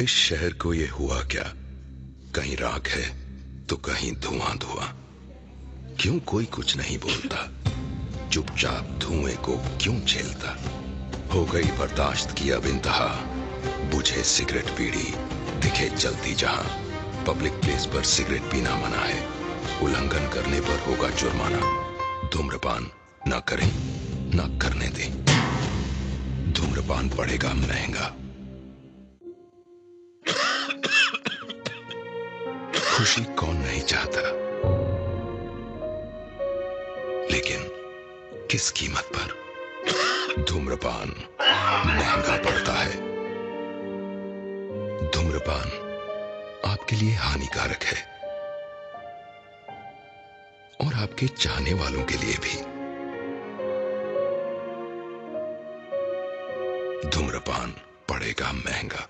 इस शहर को ये हुआ क्या? कहीं राख है तो कहीं धुआं धुआं। क्यों कोई कुछ नहीं बोलता? चुपचाप धुएं को क्यों झेलता? हो गई बर्दाश्त की अब इंतहा। बुझे सिगरेट बीड़ी दिखे जलती जहां। पब्लिक प्लेस पर सिगरेट पीना मना है। उल्लंघन करने पर होगा जुर्माना। धूम्रपान ना करें ना करने दें। धूम्रपान पड़ेगा महंगा। खुशी कौन नहीं चाहता, लेकिन किस कीमत पर? धूम्रपान महंगा पड़ता है। धूम्रपान आपके लिए हानिकारक है और आपके चाहने वालों के लिए भी। धूम्रपान पड़ेगा महंगा।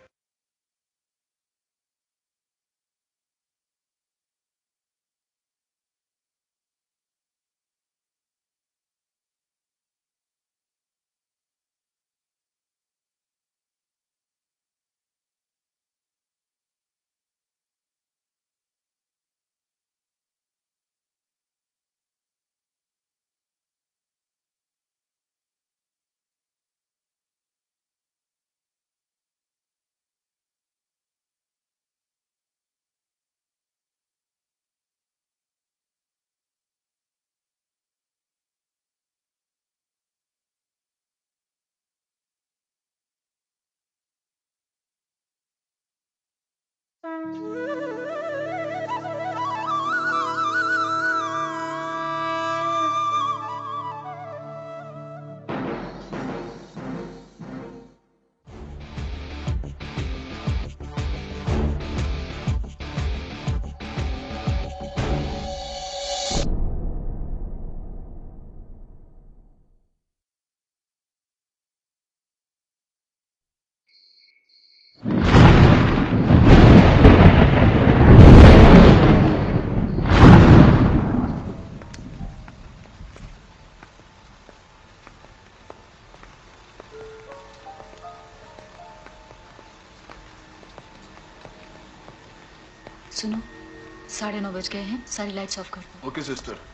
सुनो, 9:30 बज गए हैं। सारी लाइट्स ऑफ कर दो। Okay sister.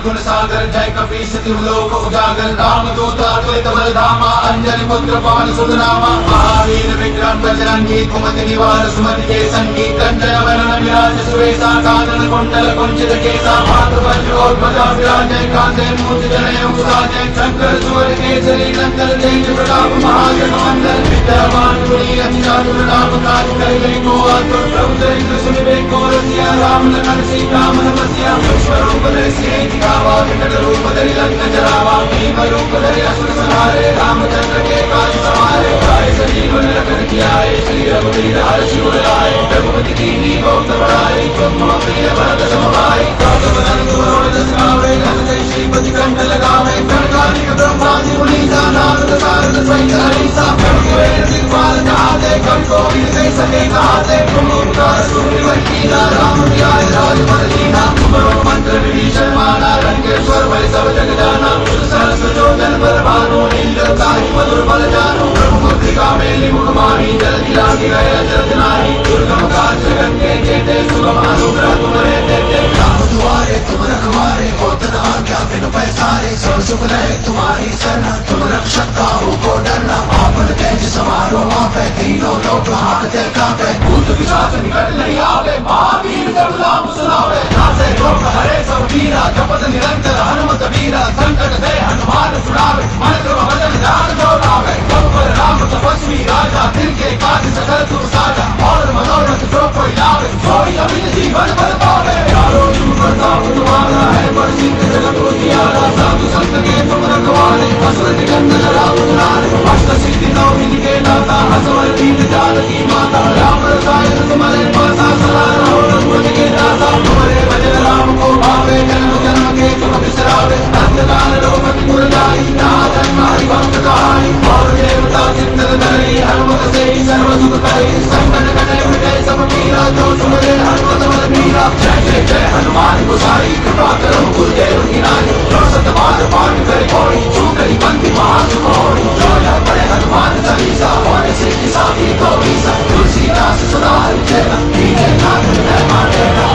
गुण सागर जय कपीश तिलोक उजागर राम दूत अतुलित बलधामा अंजलि पुत्र पवन सुत नामा महावीर विक्रम बजरंगी कुमति निवार सुमति के संगीत कंचन वरण विराज सुवेशा कानन कुंडल कुंचित केसा मातृ वज्रोध्वजा विराजय कांधे मूर्ति जनेऊ साजय शंकर सूर्य केसरी नंदन तेज प्रताप महाजगवंदन विद्यावान गुणी अति चातुर राम काज करिबे को आतुर प्रभु चरित्र सुनिबे को रसिया राम लखन सीता मन बसिया विश्व रूप धरि सिंह दिखावा विकट रूप धरि लंक जरावा भीम रूप धरि असुर संहारे रामचंद्र के काज सवारे आए संजीवन लखन जियाए श्री रघुवीर हर्षि उर लाए रघुपति कीन्ही बहुत बड़ाई तुम मम प्रिय भरत सम भाई कागबदन तुमरो जस गावे धन जय श्रीपति कंठ लगावे गणकालिक ब्रह्मादि मुनीसा नारद सारद सहित हरीसा वेद दिग्पाल कहाते कवि कोविद कहि सके कहाते तुम उपकार सुनिवर कीना राम ध्याय राजपद दीना तुमरो मंत्र विभीषण माना लंकेश्वर भय सब जग जाना सहस्र जो जन पर भानु नीलता मधुर बल जानो ब्रह्म मुद्रिका मेलि मुख माही जल्दी लागी गए अचरज नाही दुर्गम काज जगत के जेते सुगम अनुग्रह तुम्हारे देते राम दुआरे तुम रखवारे होत न आज्ञा बिनु पैसारे सब सुख रहे तुम्हारी शरण तुम रक्षक काहू को डरना आपन तेज समारो आपे तीनों लोक हाकते कांपे भूत पिशाच निकट नहीं आवे महावीर जब नाम सुनावे नासे रोग हरे सब पीरा जपत निरंतर हनुमत वीरा संकट दे हनुमान छुड़ावे मन क्रम वचन ध्यान जो लावे सब पर राम तपस्वी राजा दिल के काज सकल तुम साजा और मनोरथ जो कोई लावे सोई अमित जीवन बल पावे चारों जुग प्रताप तुम्हारा है पर सिद्ध जगत उजियारा साधु संत के तुम रखवारे असुर निकंदन राम दुलारे अष्ट सिद्धि नौ निधि के दाता असवर दीन जानकी माता राम रसायन तुम्हारे पासा सदा रहो रघुपति के दासा तुम्हारे भजन राम को भावे जन्म जन्म के तुम बिसरावे अंतकाल रोग मुर जाई जहाँ जन्मारी भक्त कहाई और देवता चित्तन धरी हनुमत से सर्व सुख करी संकट कटे मिटे सब पीरा जो सुमरे हनुमत बल मीरा जय जय जय हनुमान गोसाई कृपा करो गुरुदेव की नाई जो सत बार पाठ करे कोई जो करी बंदी महासुख होई जो यह पढ़े हनुमान चालीसा होने से किसानी को ईसा तुलसीदास सदा हरिचेरा दीने नाथ हृदय मानेरा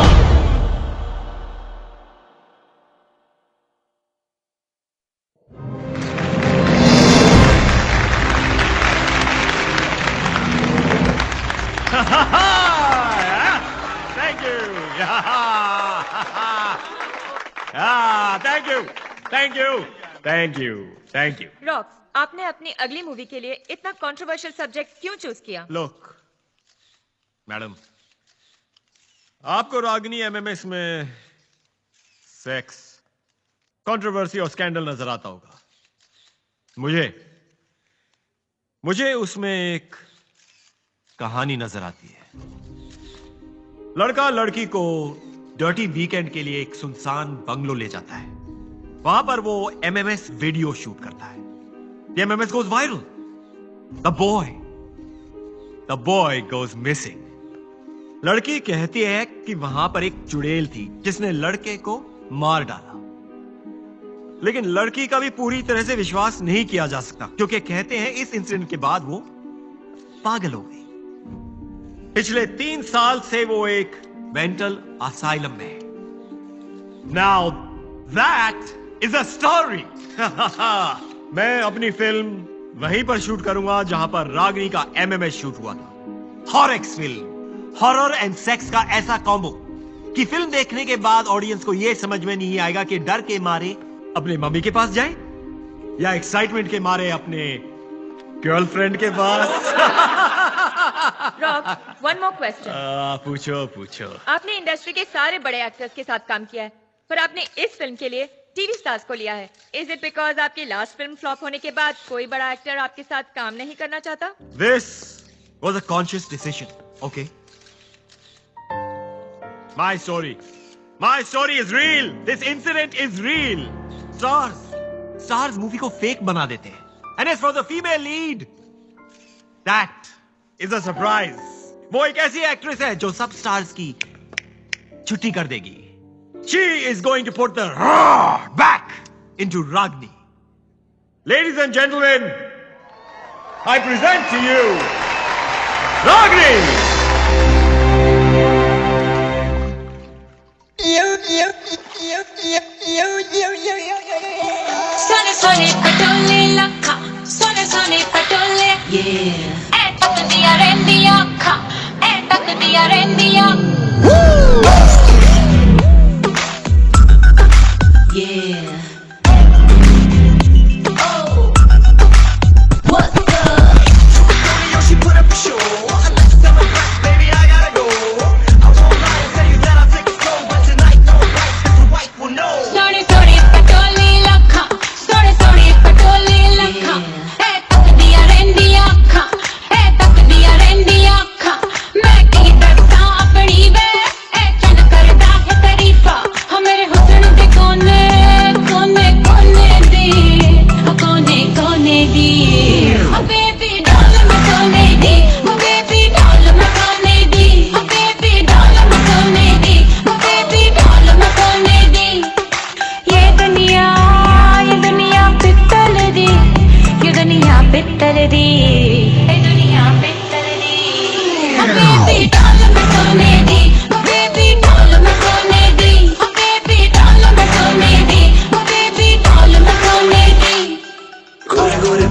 Thank you. रॉक, आपने अपनी अगली मूवी के लिए इतना कंट्रोवर्शियल सब्जेक्ट क्यों चूज किया? Look, मैडम, आपको रागिनी एमएमएस में सेक्स, कंट्रोवर्सी और स्कैंडल नजर आता होगा। मुझे उसमें एक कहानी नजर आती है। लड़का लड़की को डर्टी वीकेंड के लिए एक सुनसान बंगलो ले जाता है। वहां पर वो एमएमएस वीडियो शूट करता है। The MMS goes viral. The boy goes missing. लड़की कहती है कि वहां पर एक चुड़ैल थी जिसने लड़के को मार डाला, लेकिन लड़की का भी पूरी तरह से विश्वास नहीं किया जा सकता क्योंकि कहते हैं इस इंसिडेंट के बाद वो पागल हो गई। पिछले 3 साल से वो एक मेंटल असाइलम में है। Now that is a story. मैं अपनी फिल्म वहीं पर शूट करूंगा जहां पर रागिनी का एमएमएस शूट हुआ था। हॉरेक्स फिल्म, हॉरर एंड सेक्स का ऐसा कॉम्बो कि फिल्म देखने के बाद ऑडियंस को यह समझ में नहीं आएगा कि डर के मारे अपने मम्मी के पास जाए या एक्साइटमेंट के मारे अपने गर्लफ्रेंड के पास। Rock, one more question. पूछो। आपने इंडस्ट्री के सारे बड़े एक्टर्स के साथ काम किया है, पर आपने इस फिल्म के लिए टीवी स्टार्स को लिया है। इज इट बिकॉज आपकी लास्ट फिल्म फ्लॉप होने के बाद कोई बड़ा एक्टर आपके साथ काम नहीं करना चाहता? This was a conscious decision, okay? My story is real. This incident is real. Stars movie को फेक बना देते हैं. And as for the female lead, that is a surprise. वो एक ऐसी एक्ट्रेस है जो सब स्टार्स की छुट्टी कर देगी. She is going to put the roar back into Ragini. Ladies and gentlemen, I present to you Ragini. Sone patole lakha, sone patole, yeah. Tak diya rendiya kha, tak diya rendiya. Yeah. Oh.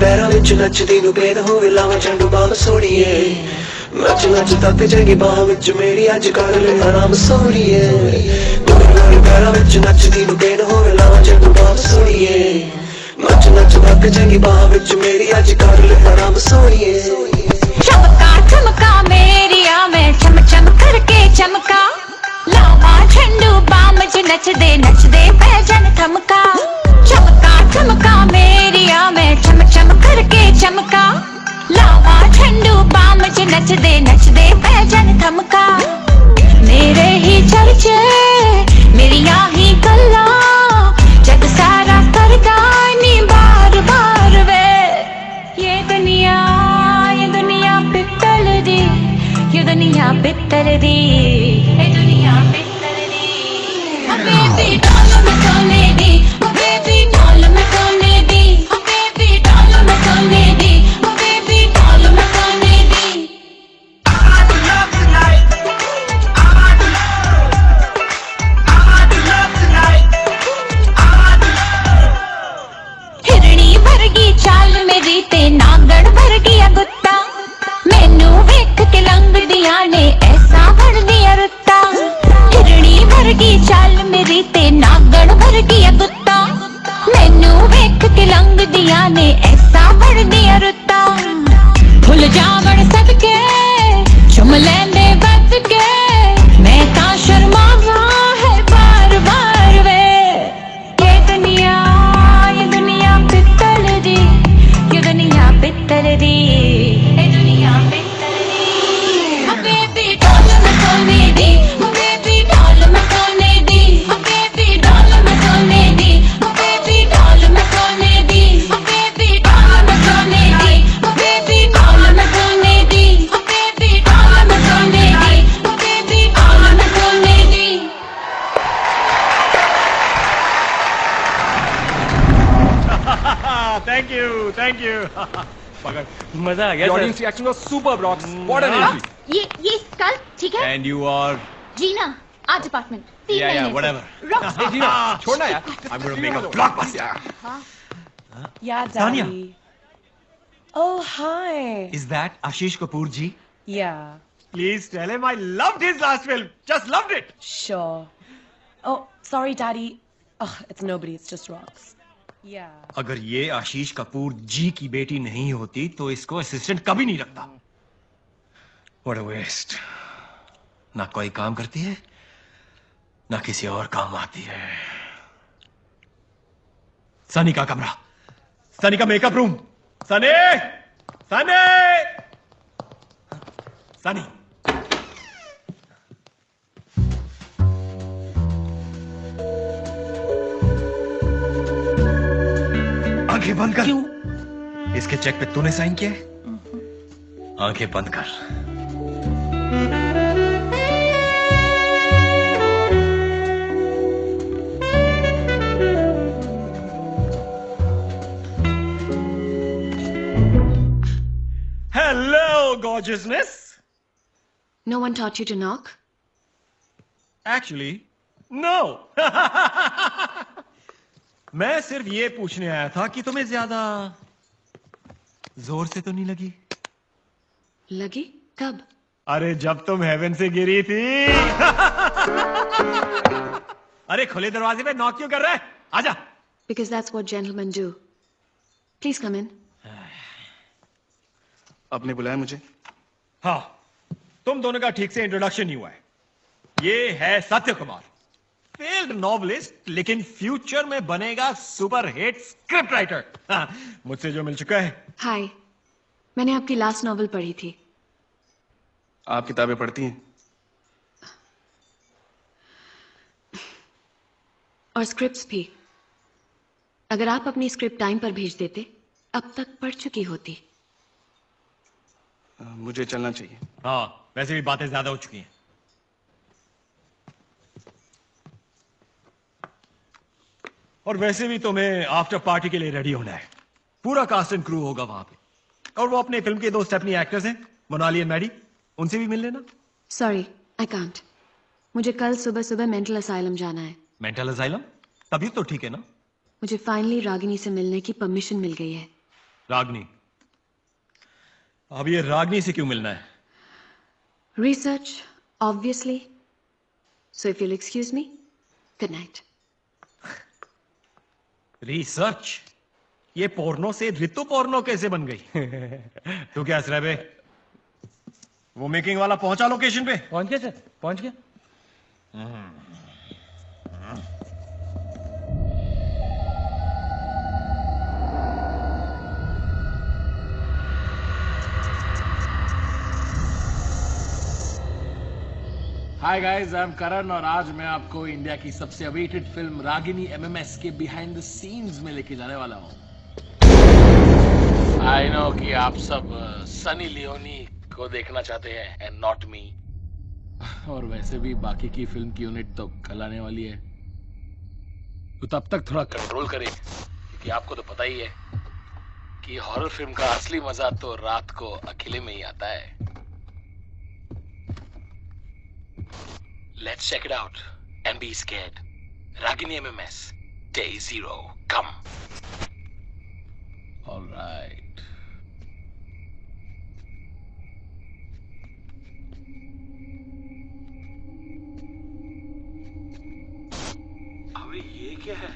पैरों विच नचदी नू बेद होवे लावा झंडू balm सोड़िए नच नच तक जाएगी बाह विच मेरी अज कर ले आराम सोड़िए गोरे पैरों विच नचदी नू बेद होवे लावा झंडू बाम सोड़िए नच नच तक जाएगी बाह विच मेरी अज कर ले आराम सोड़िए चमका चमका मेरिया मैं चम चम करके चमका लावा झंडू बाम च नच दे पैजन थमका चमका चमका मेरिया मैं चम चम करके चमका लावा झंडू बाम च नच दे पैजन थमका मेरे ही चर्चे मेरिया ही गल्ला जग सारा करदा नी बार बार वे ये दुनिया पित्तल दी ये दुनिया पित्तल दी ये दुनिया पित्तल दी ओ बेबी डॉल मैं सोने दी ओ बेबी डॉल मैं सोने दी ओ बेबी डॉल मैं सोने दी ओ बेबी डॉल मैं सोने दी हिरणी वर्गी चाल मेरी ते नागड़ वर्गी गुत्ता मैनू वेख के लंघ दिया ने ऐसा बन दिया रुत्ता हिरणी वर्गी चाल मेरी ते नागड़ वर्गी गुत्ता मैनू वेख के लंघ दिया ने ऐसा बन दिया रुत्ता भुल जावण सबके चुम लेंदे बच के मैं ता शर्मावा है बार बार वे ये दुनिया पित्तल दी ये दुनिया पित्तल दी ये दुनिया पित्तल दी ओ बेबी डॉल मैं सोने दी ओ बेबी डॉल मैं सोने दी ओ बेबी डॉल मैं सोने दी ओ बेबी डॉल मैं सोने दी ओ बेबी डॉल मैं सोने दी ओ बेबी डॉल मैं सोने दी ओ बेबी डॉल मैं सोने दी ओ बेबी डॉल मैं सोने दी थैंक यू पकड़ मजा आ गया audience reaction was super blocks what an entry ये कल ठीक है एंड यू आर जीना आज डिपार्टमेंट 3 Yeah, महीने whatever. रॉक ए जीना छोड़ना यार I'm gonna make a blockbuster. Yeah, Tanya. Daddy. Oh, hi. Is that Ashish Kapoor ji? Yeah, Please tell him I loved his last film. Just loved it. sure. Oh, sorry, Daddy. Ugh, it's nobody. It's just rocks. Yeah. अगर ये आशीष कपूर जी की बेटी नहीं होती तो इसको assistant कभी नहीं रखता. What a waste. ना कोई काम करती है ना किसी और काम आती है. सनी का कमरा, सनी का मेकअप रूम. सनी, सनी, सनी. आंखें बंद कर. क्यों? इसके चेक पे तूने साइन किया है? आंखें बंद कर. Hello, gorgeousness. No one taught you to knock? Actually, no. मैं सिर्फ ये पूछने आया था कि तुम्हें ज्यादा जोर से तो नहीं लगी? लगी? कब? अरे जब तुम हेवन से गिरी थी. अरे खुले दरवाजे पे नॉक क्यों कर रहा है? आजा. Because that's what gentlemen do. Please come in. आपने बुलाया मुझे? हाँ, तुम दोनों का ठीक से इंट्रोडक्शन नहीं हुआ है. ये है सत्य कुमार, फेल्ड नॉवलिस्ट, लेकिन फ्यूचर में बनेगा सुपर हिट स्क्रिप्ट राइटर. मुझसे जो मिल चुका है. हाय, मैंने आपकी लास्ट नॉवेल पढ़ी थी. आप किताबें पढ़ती हैं? और स्क्रिप्ट्स भी. अगर आप अपनी स्क्रिप्ट टाइम पर भेज देते, अब तक पढ़ चुकी होती. मुझे चलना चाहिए. हाँ, वैसे भी बातें ज्यादा हो चुकी हैं. और वैसे भी तुम्हें आफ्टर पार्टी के लिए रेडी होना है. पूरा कास्ट एंड क्रू होगा वहां पे. और वो अपने फिल्म के 2 स्टेपनी एक्टर्स हैं, मोनाली एंड मैडी. उनसे भी मिल लेना. Sorry, I can't. मुझे कल सुबह सुबह मेंटल असाइलम जाना है. Mental asylum? तबीयत तो ठीक है ना? मुझे फाइनली रागिनी से मिलने की परमिशन मिल गई है. रागनी, अब ये रागनी से क्यों मिलना है? Research, obviously. So if you'll excuse me, good night. Research? ये पोर्नो से ऋतु पोर्नो कैसे बन गई? तू क्या हंस बे? वो मेकिंग वाला पहुंचा लोकेशन पे? पहुंच गया सर, पहुंच गया। हाय गाइस, आई एम करण और आज मैं आपको इंडिया की सबसे अवेटेड फिल्म रागिनी एमएमएस के बिहाइंड द सीन्स में लेके जाने वाला हूँ। आई नो कि आप सब सनी लियोनी को देखना चाहते हैं एंड नॉट मी। और वैसे भी बाकी की फिल्म की यूनिट तो कल आने वाली है, तो तब तक थोड़ा कंट्रोल करें, क्योंकि आपको तो पता ही है कि हॉरर फिल्म का असली मजा तो रात को अकेले में ही आता है। Let's check it out and be scared. Ragini MMS, Day 0, come. All right. अबे ये क्या है?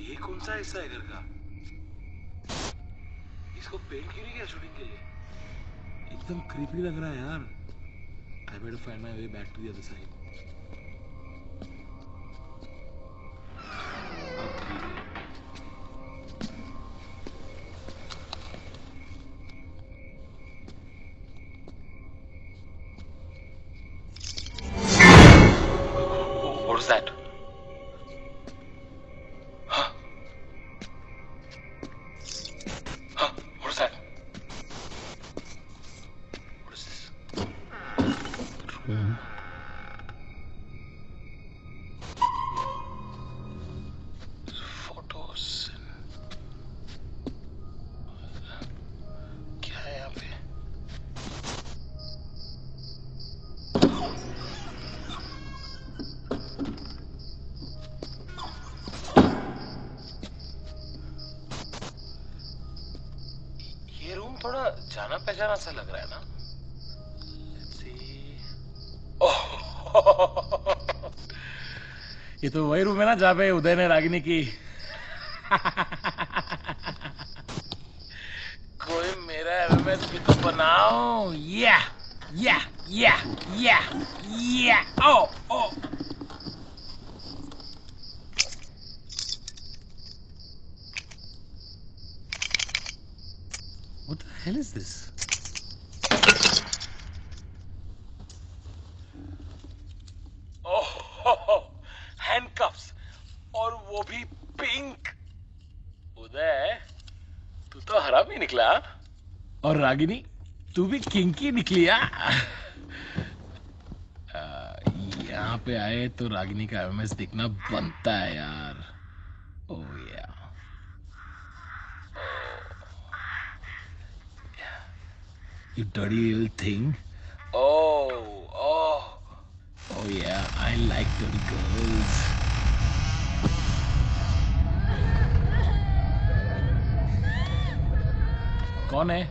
ये कौन सा हिस्सा है घर का? इसको पेंट क्यों नहीं किया शूटिंग के लिए? एकदम क्रीपी लग रहा है यार। I better find my way back to the other side. What was that? Huh? Huh? What was that? What is this? Photos क्या है यहाँ पे? ये रूम थोड़ा जाना पहचाना सा लग रहा है ना? ये तो वही रूम है ना जहाँ पे उदय ने रागिनी की कोई मेरा एमएमएस भी तो बनाओ। या या या या या ओ ओ What the hell is this? Handcuffs और वो भी पिंक। उदय तू तो हरामी निकला, और रागिनी तू भी किंकी निकली। यहाँ पे आए तो रागिनी का एमएमएस देखना बनता है यार। ओह या you dirty little thing. Oh yeah, I like dirty girls. कौन है?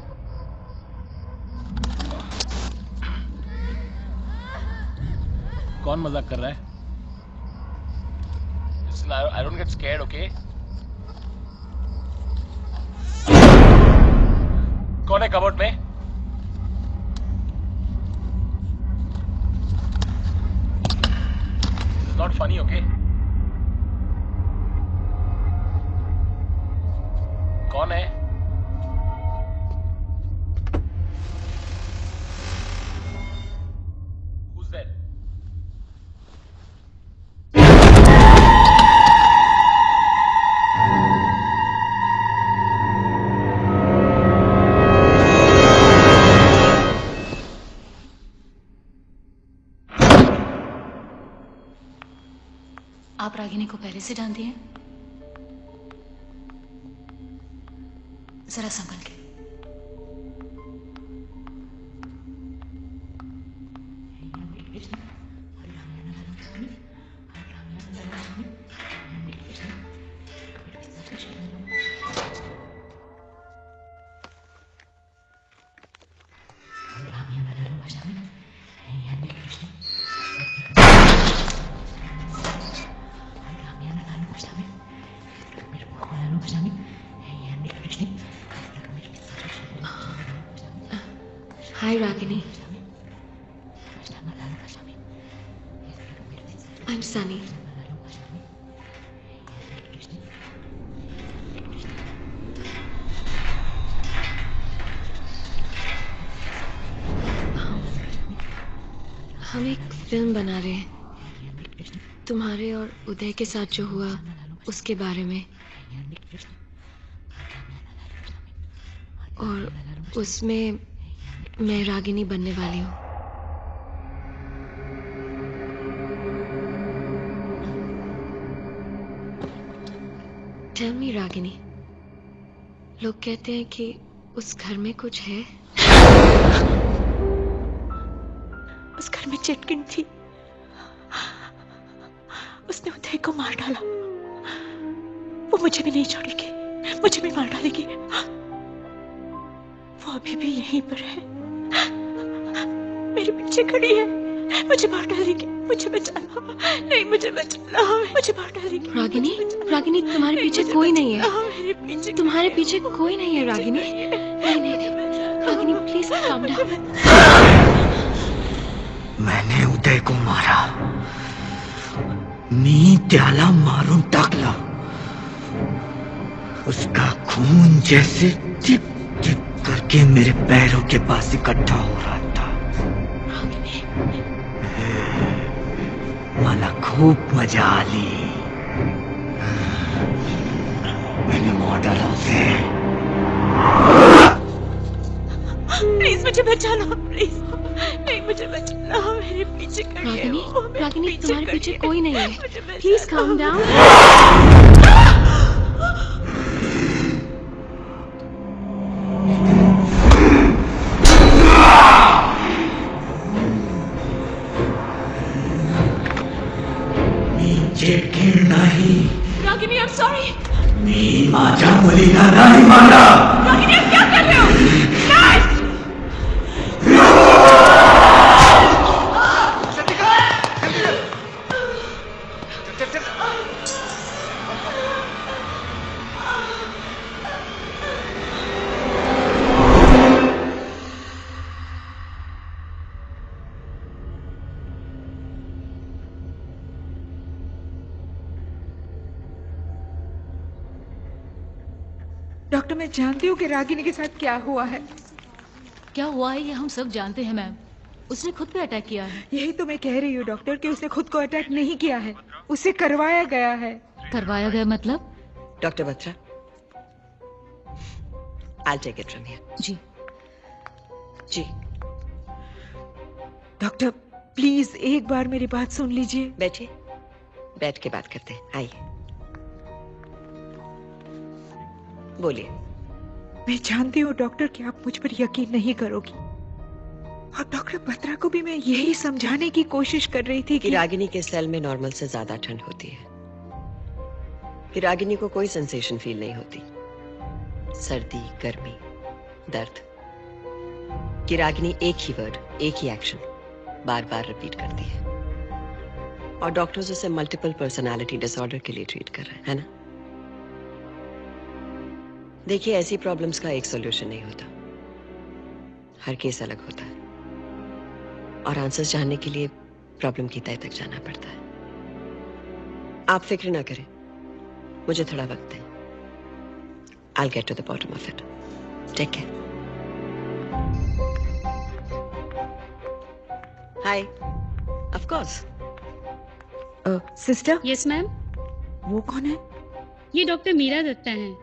कौन मजाक कर रहा है? Listen, I don't get scared, okay? कौन है कबर्ड में? Not funny, okay? कौन है? Who's that? आप रागिनी को पहले से जानती हैं? जरा संभल के। Hi, Ragini. I'm Sunny. हम एक फिल्म बना रहे हैं तुम्हारे और उदय के साथ जो हुआ उसके बारे में, और उसमें मैं रागिनी बनने वाली हूँ। टेल मी रागिनी, लोग कहते हैं कि उस घर में कुछ है। उस घर में चिटकिन थी, उसने उदय को मार डाला। वो मुझे भी नहीं छोड़ेगी, मुझे भी मार डालेगी। वो अभी भी यहीं पर है, मेरे पीछे खड़ी है, मुझे मार डालेगी। मुझे बचाना, नहीं मुझे बचाना, मुझे मार डालेगी। रागिनी, रागिनी तुम्हारे पीछे कोई नहीं है, तुम्हारे पीछे कोई नहीं है रागिनी। नहीं नहीं नहीं, रागिनी प्लीज काम डाउन। मैंने उदय को मारा, मी त्याला मारून टाकला। उसका खून जैसे टिप टिप करके मेरे पैरों के पास इकट्ठा हो रहा था। मला खूप मजा आली। मैंने मार डाला उसे। प्लीज मुझे बचाना, प्लीज नहीं मुझे बचाना, मेरे पीछे खड़ी है। रागिनी, रागिनी तुम्हारे पीछे कोई नहीं है, प्लीज काम डाउन। नाही रागिनी, I'm sorry। मी माझ्या मुलीला नाही मारला। रागिनी, आप क्या कर रहे हो? डॉक्टर, मैं जानती हूँ कि रागिनी के साथ क्या हुआ है। क्या हुआ है ये हम सब जानते हैं मैम। उसने खुद पे अटैक किया है। यही तो मैं कह रही हूँ डॉक्टर कि उसने खुद को अटैक नहीं किया है, उसे करवाया गया है। करवाया गया मतलब? Doctor Batra, I'll take it from here। जी जी। डॉक्टर प्लीज एक बार मेरी बात सुन लीजिए। बैठिए, बैठ के बात करते हैं, आइए बोलिए। मैं जानती हूँ डॉक्टर कि आप मुझ पर यकीन नहीं करोगी, और डॉक्टर बत्रा को भी मैं यही समझाने की कोशिश कर रही थी कि रागिनी के सेल में नॉर्मल से ज्यादा ठंड होती है, कि रागिनी को कोई सेंसेशन फील नहीं होती, सर्दी, गर्मी, दर्द, कि रागिनी एक ही वर्ड, एक ही एक्शन बार बार रिपीट करती है, और डॉक्टर्स उसे मल्टीपल पर्सनालिटी डिसऑर्डर के लिए ट्रीट कर रहे हैं, है ना? देखिए, ऐसी प्रॉब्लम्स का एक सॉल्यूशन नहीं होता, हर केस अलग होता है, और आंसर्स जानने के लिए प्रॉब्लम की तह तक जाना पड़ता है। आप फिक्र ना करें, मुझे थोड़ा वक्त है। I'll get to the bottom of it. Take care. Hi. Of course. Sister. Yes ma'am. वो कौन है? ये डॉक्टर मीरा दत्ता हैं।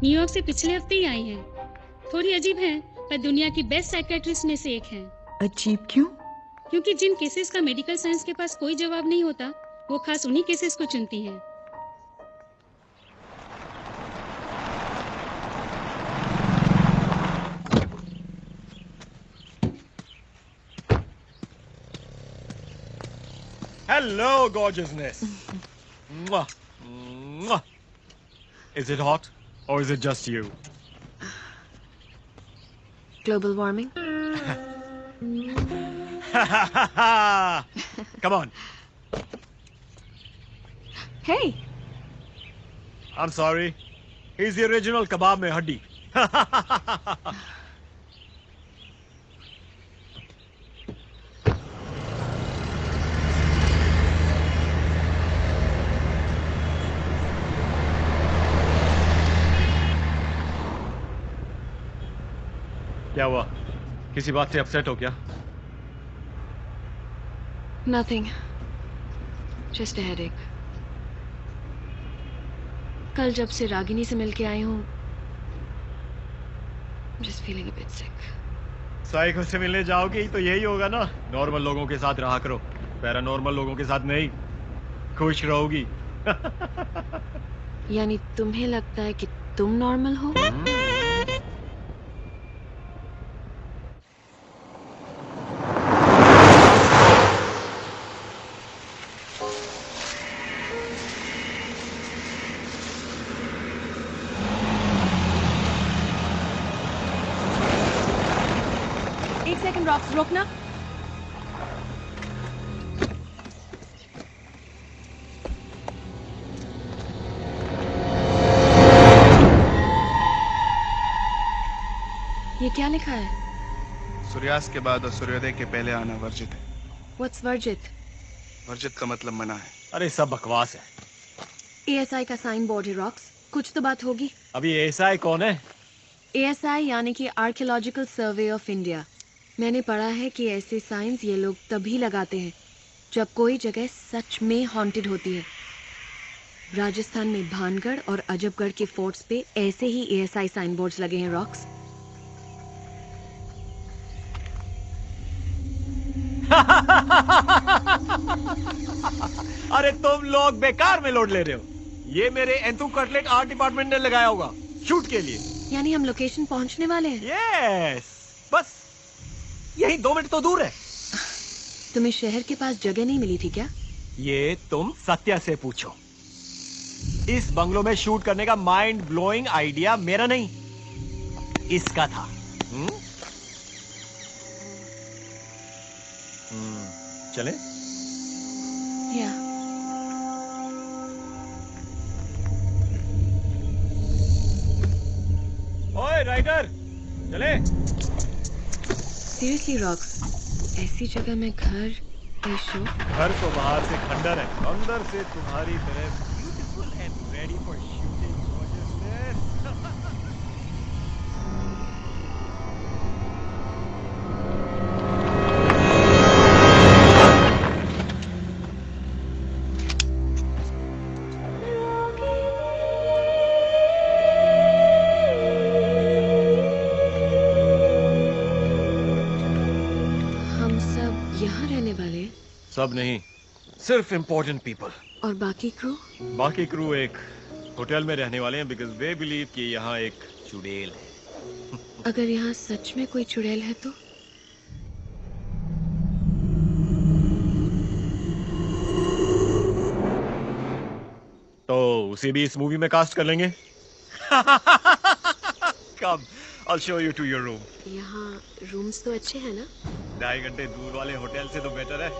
न्यूयॉर्क से पिछले हफ्ते ही आई हैं। थोड़ी अजीब हैं, पर दुनिया की बेस्ट साइकियाट्रिस्ट में से एक हैं। अजीब क्यों? क्योंकि जिन केसेस का मेडिकल साइंस के पास कोई जवाब नहीं होता, वो खास उन्हीं केसेस को चुनती हैं। Hello, gorgeousness. Mwah. Mwah. Is it hot or is it just you? Global warming? Come on. Hey. I'm sorry. He is the original कबाब में हड्डी। क्या हुआ? किसी बात से अपसेट हो क्या? Nothing. Just a headache. कल जब से रागिनी से मिलके आई हूँ, just feeling a bit sick. Psycho से मिलने जाओगी तो यही होगा ना, नॉर्मल लोगों के साथ रहा करो, पैरानॉर्मल लोगों के साथ नहीं। खुश रहोगी। यानी तुम्हें लगता है कि तुम नॉर्मल हो? एक सेकंड रॉक्स, रोकना। ये क्या लिखा है? सूर्यास्त के बाद और सूर्योदय के पहले आना वर्जित है। What's वर्जित? वर्जित का मतलब मना है। अरे सब बकवास है। ASI का साइन बोर्ड है रॉक्स, कुछ तो बात होगी। अभी ASI कौन है? ASI यानी कि आर्कियोलॉजिकल सर्वे ऑफ इंडिया। मैंने पढ़ा है कि ऐसे साइंस ये लोग तभी लगाते हैं जब कोई जगह सच में हॉन्टेड होती है। राजस्थान में भानगढ़ और अजबगढ़ के फोर्ट्स पे ऐसे ही ASI साइन बोर्ड्स लगे हैं रॉक्स। अरे तुम लोग बेकार में लोड ले रहे हो। ये मेरे एंथू कटलेट आर्ट डिपार्टमेंट ने लगाया होगा शूट के लिए। यानी हम लोकेशन पहुंचने वाले हैं? यस, बस यही 2 मिनट तो दूर है। तुम्हें शहर के पास जगह नहीं मिली थी क्या? ये तुम सत्या से पूछो। इस बंगलो में शूट करने का माइंड ब्लोइंग आइडिया मेरा नहीं, इसका था। चले? या। ओए राइटर, चले? सीरियसली रॉक्स, ऐसी जगह में घर, ये शो? घर तो बाहर से खंडर है, अंदर से तुम्हारी तरह beautiful and ready for shooting gorgeousness. सब नहीं, सिर्फ इम्पोर्टेंट पीपल। और बाकी क्रू? बाकी क्रू एक होटल में रहने वाले हैं बिकॉज वे बिलीव कि यहाँ एक चुड़ैल है। अगर यहाँ सच में कोई चुड़ैल है तो उसे भी इस मूवी में कास्ट कर लेंगे। कम, I'll show you to your room. यहाँ रूम्स तो अच्छे हैं ना? 2.5 घंटे दूर वाले होटल से तो बेटर है।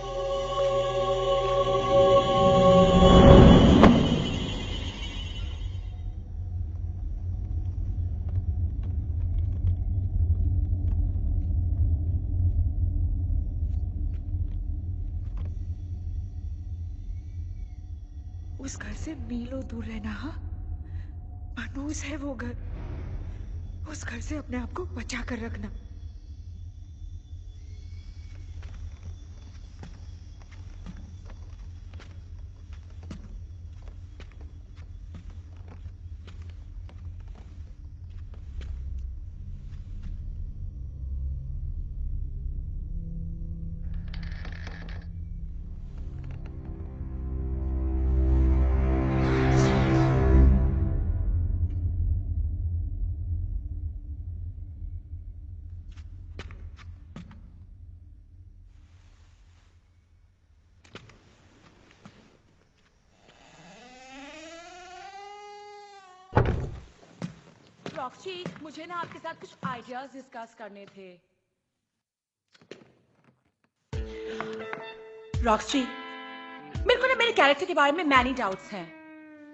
उस घर से मीलों दूर रहना। हाँ, मनूस है वो घर। उस घर से अपने आप को बचा कर रखना। रॉक्सी, मुझे ना आपके साथ कुछ आइडियाज डिस्कस करने थे। रॉक्सी, मेरे को ना मेरे कैरेक्टर के बारे में मैनी डाउट्स हैं।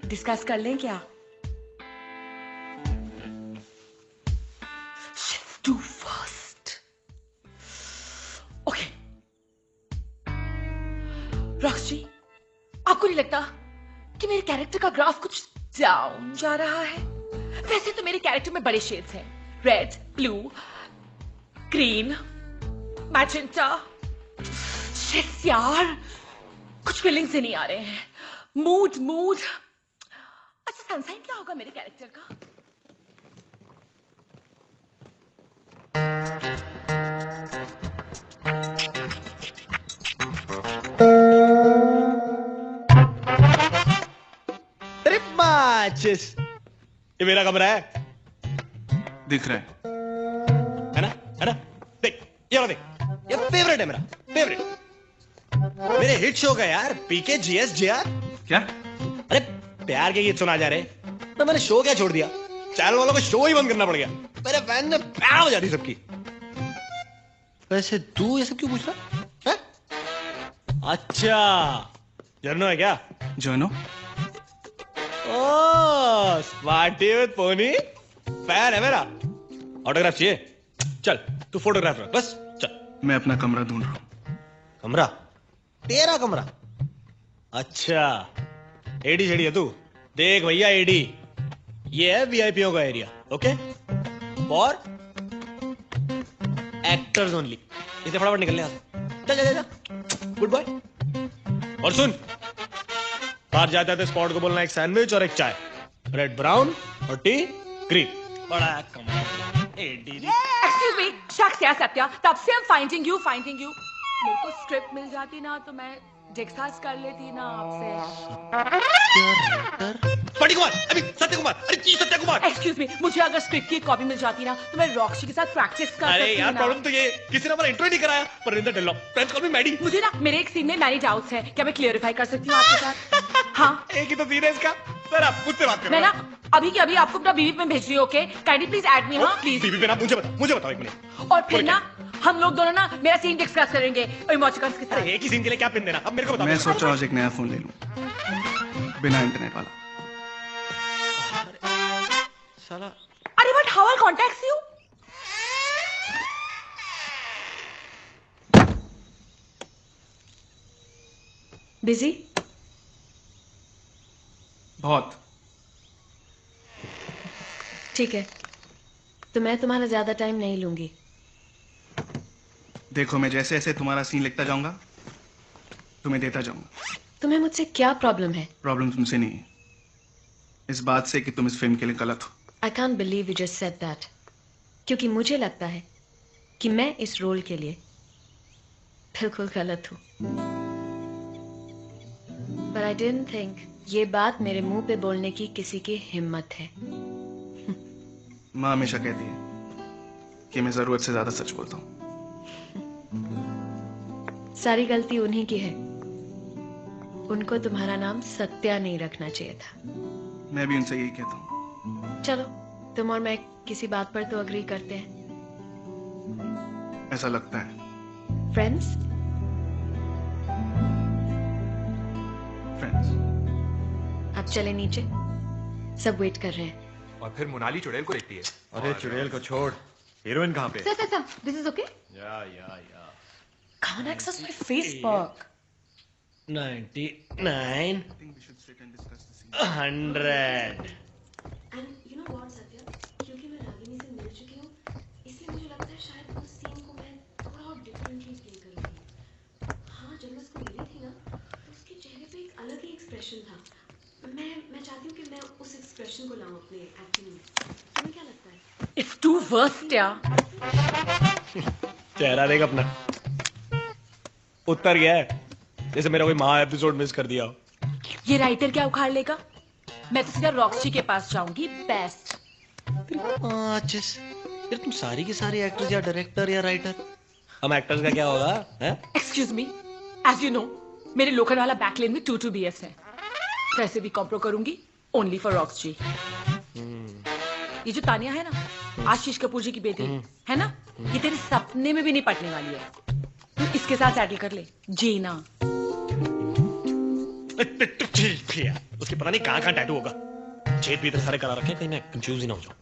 डिस्कस कर लें क्या? too fast. Okay. रॉक्सी, आपको नहीं लगता कि मेरे कैरेक्टर का ग्राफ कुछ डाउन जा रहा है? वैसे तो मेरे कैरेक्टर में बड़े शेड्स हैं, red, blue, green, magenta. Shit यार, कुछ फीलिंग्स ही नहीं आ रहे हैं। मूड। अच्छा, सनसाइन क्या होगा मेरे कैरेक्टर का? ये मेरा कमरा है, दिख रहा है ना? देख, ये देख, ये फेवरेट है मेरा, फेवरेट। मेरे हिट शो का यार, पीके जीएस जीआर। क्या? अरे प्यार के गीत सुना जा रहे, तो मैंने शो क्या छोड़ दिया? चैनल वालों को शो ही बंद करना पड़ गया। मेरे फैन ने प्यार हो जाती सबकी। वैसे तू ये सब क्यों पूछ रहा है? अच्छा, जर्नो है क्या? Journo? Oh, smarty with pony, fan है मेरा। ऑटोग्राफ चाहिए? चल, तू फोटोग्राफर बस चल। मैं अपना कमरा ढूंढ रहा हूं। कमरा? तेरा कमरा? अच्छा, एडी शेडी है तू? देख भैया एडी, ये है वीआईपीओ का area, okay? For actors only. इसे फटाफट निकलने आ। चल, गुड बाय। और सुन, बाहर जाते थे स्पॉट को बोलना एक सैंडविच और एक चाय, रेड ब्राउन और टी ग्रीन। बड़ा कमाल एडी। एक्सक्यूज मी, शख्स या सत्या, तब से हम फाइंडिंग यू। मेरे को स्क्रिप्ट मिल जाती ना तो मैं डिस्कस कर लेती ना आपसे। कुमार, अभी सत्य कुमार, अरे जी सत्य कुमार। एक्सक्यूज मी, मुझे अगर स्क्रिप्ट की कॉपी मिल जाती ना तो मैं रॉक्सी के साथ प्रैक्टिस कर सकती। अरे यार, प्रॉब्लम तो ये किसी ने हमारा इंट्रो नहीं कराया। Parinder Dhillon, friends call me Maddy. मुझे ना मेरे एक सीन में मैनी डाउट्स है, क्या मैं क्लियरिफाई कर सकती हूँ आपके साथ? हाँ, एक ही तो सीन है इसका। सर आप मुझसे बात करो। मैं ना अभी के अभी आपको अपना बीवी में भेज रही हूँ, okay? Kindly please add me. हाँ प्लीज। बीवी पे ना, मुझे बताओ एक मिनट। और फिर ना हम लोग दोनों ना मेरा सीन डिस्कस करेंगे इमोशंस के साथ। एक ही सीन के लिए क्या पिन देना? अब मेरे को बताओ। मैं सोच रहा हूँ एक नया फोन ले लूं, बिना इंटरनेट वाला। साला, अरे but how eye contact you? Busy? बहुत। ठीक है, तो मैं तुम्हारा ज्यादा टाइम नहीं लूंगी। देखो, मैं जैसे जैसे तुम्हारा सीन लिखता जाऊंगा तुम्हें देता जाऊंगा। तुम्हें मुझसे क्या प्रॉब्लम है? प्रॉब्लम तुमसे नहीं है, इस बात से कि तुम इस फिल्म के लिए गलत हो। I can't believe you just said that. क्योंकि मुझे लगता है कि मैं इस रोल के लिए बिल्कुल गलत हूँ। But I didn't think ये बात मेरे मुंह पे बोलने की किसी की हिम्मत है। माँ हमेशा कहती है कि मैं जरूरत से ज्यादा सच बोलता हूँ। सारी गलती उन्हीं की है। उनको तुम्हारा नाम सत्या नहीं रखना चाहिए था। मैं भी उनसे यही कहता हूँ। चलो, तुम और मैं किसी बात पर तो अग्री करते हैं। ऐसा लगता है। फ्रेंड्स? अब चले नीचे, सब वेट कर रहे हैं। और फिर मोनाली चुड़ैल को देखती है। अरे चुड़ैल को छोड़, हीरोइन कहाँ पे? Sir, this is okay? या। Can't access my Facebook. 99 100। And you know what, Satya? क्योंकि मैं रागिनी से मिल चुकी हूँ, इसलिए मुझे लगता है शायद उस सीन को मैं थोड़ा और डिफरेंटली प्ले करूँगी। हाँ, जब मैं उसको मिली थी ना, तो उसके चेहरे पे एक अलग ही एक्सप्रेशन था। मैं चाहती हूँ कि मैं उस एक्सप्रेशन को लाऊं अपने एक्टिंग में। तुम्हें क्या लगता है? It's too worst, यार। चेहरा देख अपना, उत्तर गया है जैसे मेरा कोई महा एपिसोड मिस कर दिया हो। ये राइटर क्या उखाड़ लेगा? मैं तो सीधा रॉक्सी के पास जाऊंगी। बेस्ट। फिर तुम सारी की सारी एक्टर्स या डायरेक्टर या राइटर, हम एक्टर्स का क्या होगा? Excuse me, as you know मेरे लोकल वाला बैकलेन में 2 BS है। वैसे भी कॉम्प्रो करूंगी ओनली फॉर रॉक्सी। ये जो तानिया है ना, आशीष कपूर जी की बेटी है ना, ये तेरे सपने में भी नहीं पटने वाली है। तू इसके साथ सेटल कर ले, जीना। उसके पता नहीं कहाँ टैटू होगा। छेद भी इतने सारे करा रखे, कहीं मैं कंफ्यूज ही ना हो जाऊं।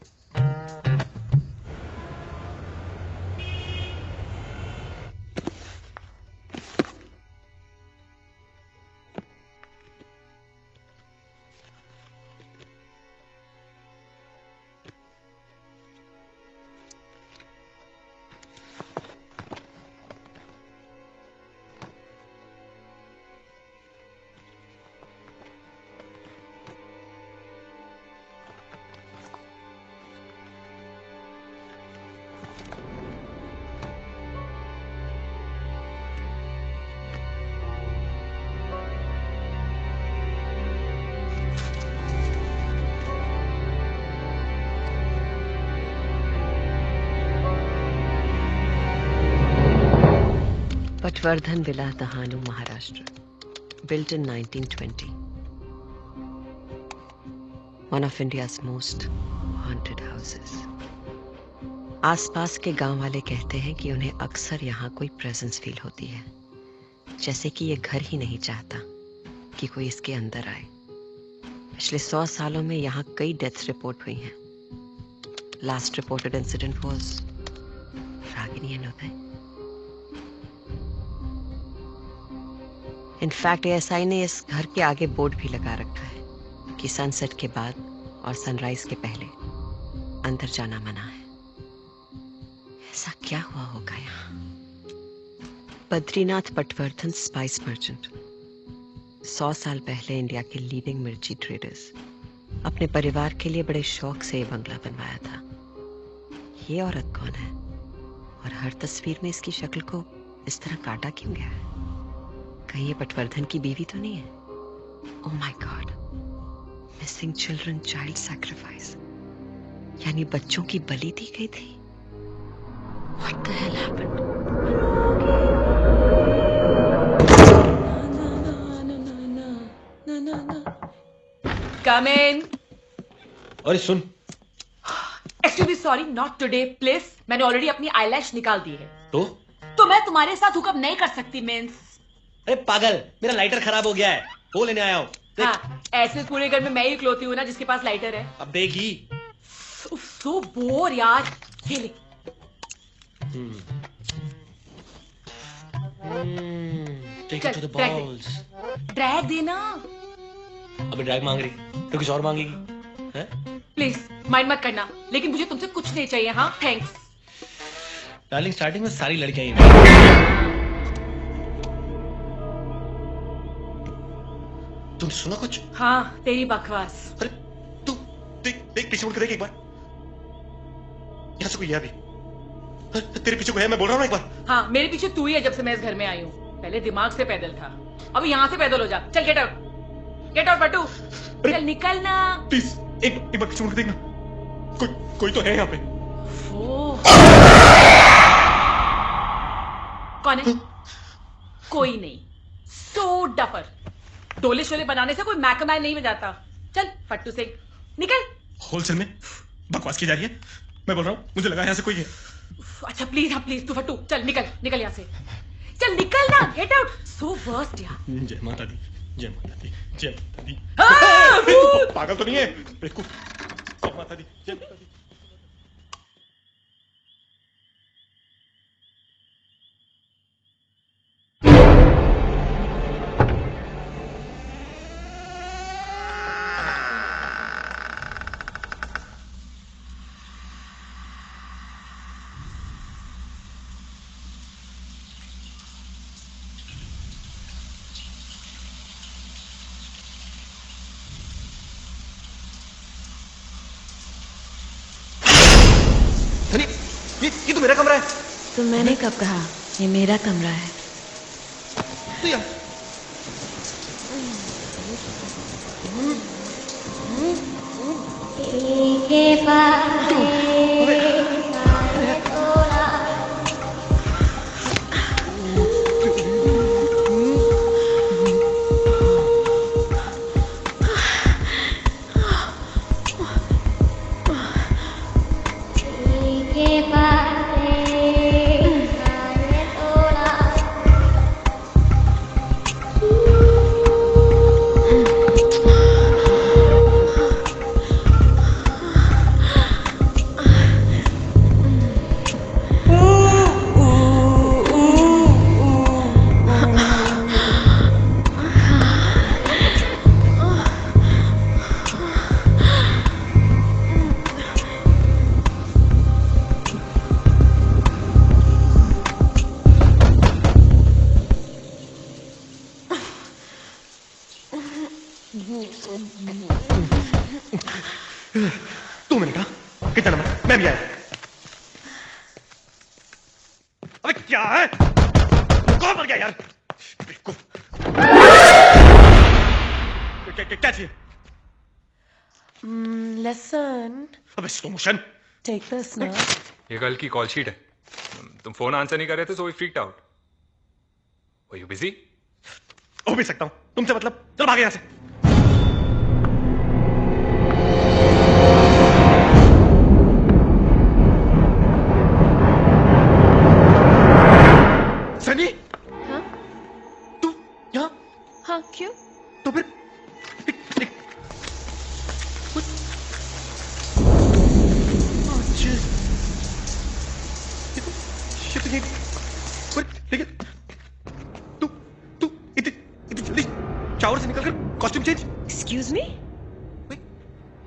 Patwardhan villa Dahanu, Maharashtra, built in 1920. One of India's most haunted houses. आसपास के गांव वाले कहते हैं कि उन्हें अक्सर यहाँ कोई प्रेजेंस फील होती है, जैसे कि ये घर ही नहीं चाहता कि कोई इसके अंदर आए। पिछले 100 सालों में यहाँ कई डेथ्स रिपोर्ट हुई हैं। Last reported incident was Ragini and Uday. In fact ASI ने इस घर के आगे बोर्ड भी लगा रखा है कि सनसेट के बाद और सनराइज के पहले अंदर जाना मना है। ऐसा क्या हुआ होगा यहाँ? बद्रीनाथ पटवर्धन, स्पाइस मर्चेंट, 100 साल पहले इंडिया के लीडिंग मिर्ची ट्रेडर्स, अपने परिवार के लिए बड़े शौक से ये बंगला बनवाया था। ये औरत कौन है और हर तस्वीर में इसकी शक्ल को इस तरह काटा क्यों गया है? कहीं ये पटवर्धन की बीवी तो नहीं है? Oh my God, missing children, child sacrifice, यानी बच्चों की बलि दी गई थी। What the hell happened? Come in. अरे सुन, Excuse me, sorry, not today, please. मैंने ऑलरेडी अपनी आईलैश निकाल दी है। तो मैं तुम्हारे साथ हुकअप नहीं कर सकती मीन्स। अरे पागल, मेरा लाइटर खराब हो गया है, वो लेने आया हूँ। हाँ, ऐसे पूरे घर में मैं ही इकलौती हूँ ना जिसके पास लाइटर है। अब देगी। सो बोर यार। ये ले। Take it to the balls. Drag देना। अबे ड्रैग मांग रही तो कुछ और मांगेगी हैं? प्लीज माइंड मत करना, लेकिन मुझे तुमसे कुछ नहीं चाहिए। हाँ थैंक्स। डार्लिंग, स्टार्टिंग में सारी लड़कियां ही। तुमने सुना कुछ? हाँ, तेरी बकवास। अरे तू देख पीछे मुड़ के देख एक बार। यहाँ से कोई है अभी? तेरे पीछे कोई है, मैं बोल रहा हूँ ना एक बार। हाँ, मेरे पीछे तू ही है जब से मैं इस घर में आई हूँ। पहले दिमाग से पैदल था, अब यहाँ से पैदल हो जा। चल गेट आउट बटू, चल निकल ना। प्लीज एक बार पीछे मुड़ के देखना, कोई तो है यहाँ पे। कौन है? कोई नहीं। सो डफर, डोले शोले बनाने से कोई मैकमैन नहीं बजाता। चल फट्टू से निकल। होलसेल में बकवास की जा रही है, मैं बोल रहा हूँ, मुझे लगा यहाँ से कोई है। अच्छा प्लीज, हाँ प्लीज, तू फट्टू चल निकल यहाँ से। चल निकल ना, गेट आउट। सो वर्स्ट यार। जय माता दी, जय माता दी, जय माता दी। हाँ, पागल तो नहीं है? बेवकूफ। जय माता दी, जय माता दी। ये तो मेरा कमरा है। तो मैंने कब कहा ये मेरा कमरा है? तो यार दो मिनट। हाँ कितना नंबर? मैं भी आया। अबे क्या है? कौन मर गया यार? क्या चाहिए? लेसन। अबे स्लो मोशन। टेक दिस ना। ये कल की कॉल शीट है। तुम फोन आंसर नहीं कर रहे थे, so we freaked out. Were you busy? हो भी सकता हूं, तुमसे मतलब। चलो भागे यहां से। सनी, हाँ तू यहाँ? हाँ, क्यों? तो फिर शावर से निकलकर कॉस्ट्यूम चेंज। एक्सक्यूज मी,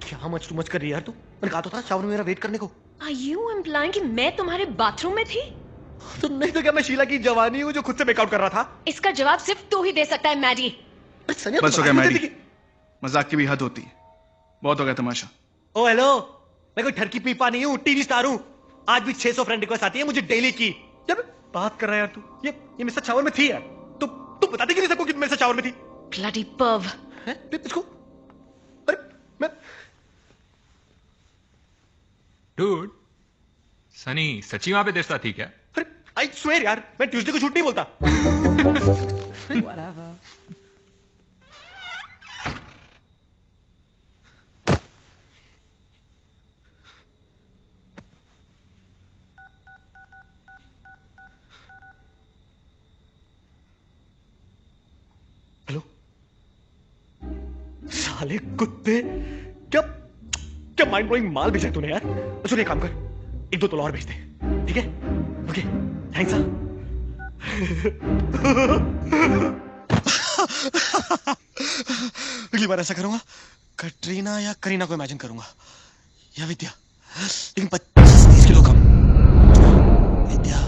क्या मच टू मच कर रही है यार तू? मैंने कहा तो था शावर में मेरा वेट करने को। आर यू इम्प्लाइंग कि मैं तुम्हारे बाथरूम में थी? तो नहीं तो क्या मैं शीला की जवानी हूँ जो खुद से मेकआउट कर रहा था? इसका जवाब सिर्फ तू ही दे सकता है मैडी। बस हो गया मैडी, मजाक की भी हद होती है। बहुत हो गया तमाशा। ओ हेलो, मैं कोई ठरकी पीपा नहीं हूँ, टीवी स्टार हूँ। आज भी 600 फ्रेंड रिक्वेस्ट आती है मुझे डेली की। जब बात कर रहा है यार तू, ये मेरे साथ शावर में थी यार। तो तू बताती क्यों नहीं सबको कि मेरे साथ शावर में थी? ब्लडी पर्व। हैं? इसको अरे मैं Dude, सनी सच्ची वहां पे तेरे साथ थी क्या? आई स्वेयर यार, मैं ट्यूसडे को झूठ नहीं बोलता। Whatever. हेलो, साले कुत्ते, क्या क्या माइंड ब्लोइंग माल भेजा तूने यार। सुन एक काम कर, 1-2 तोला और भेज दे, ठीक है? Okay, thanks. अगली बार ऐसा करूंगा, कटरीना या करीना को इमेजिन करूंगा, या विद्या, लेकिन 25-30 किलो कम। Vidya.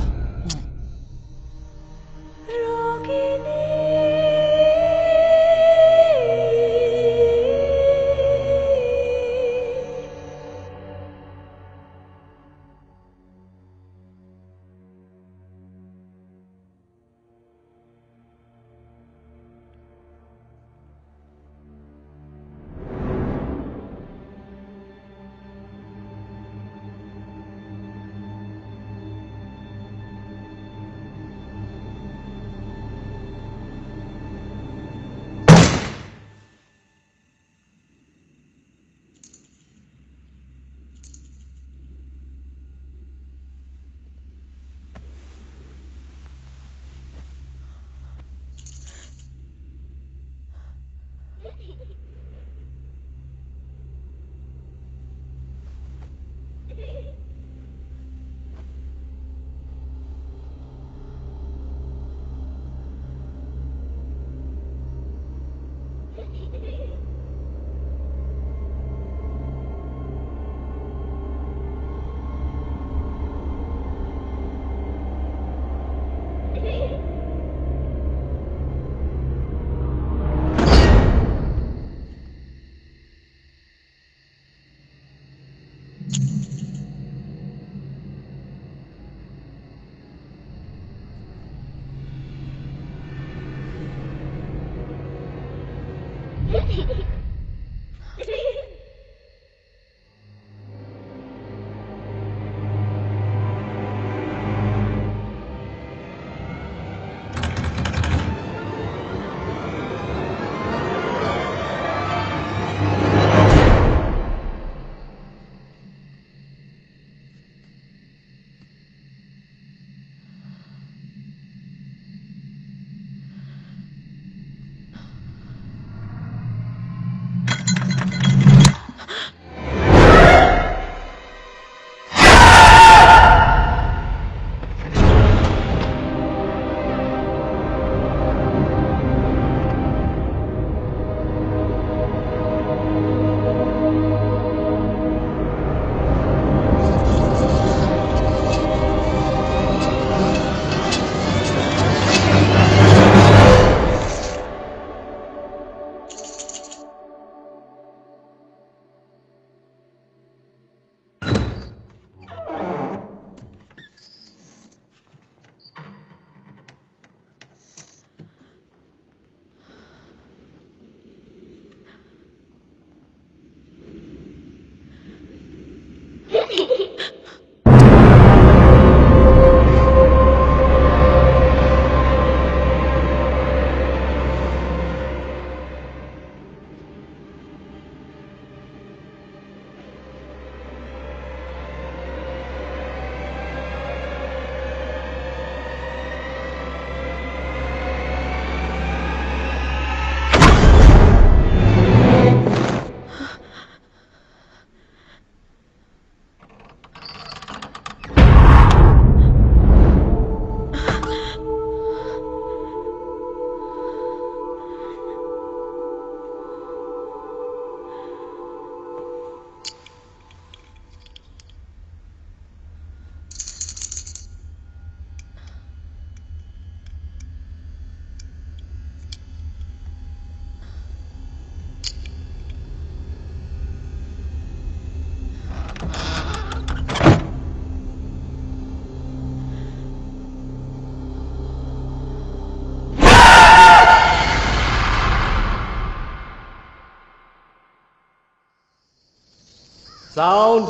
Sound,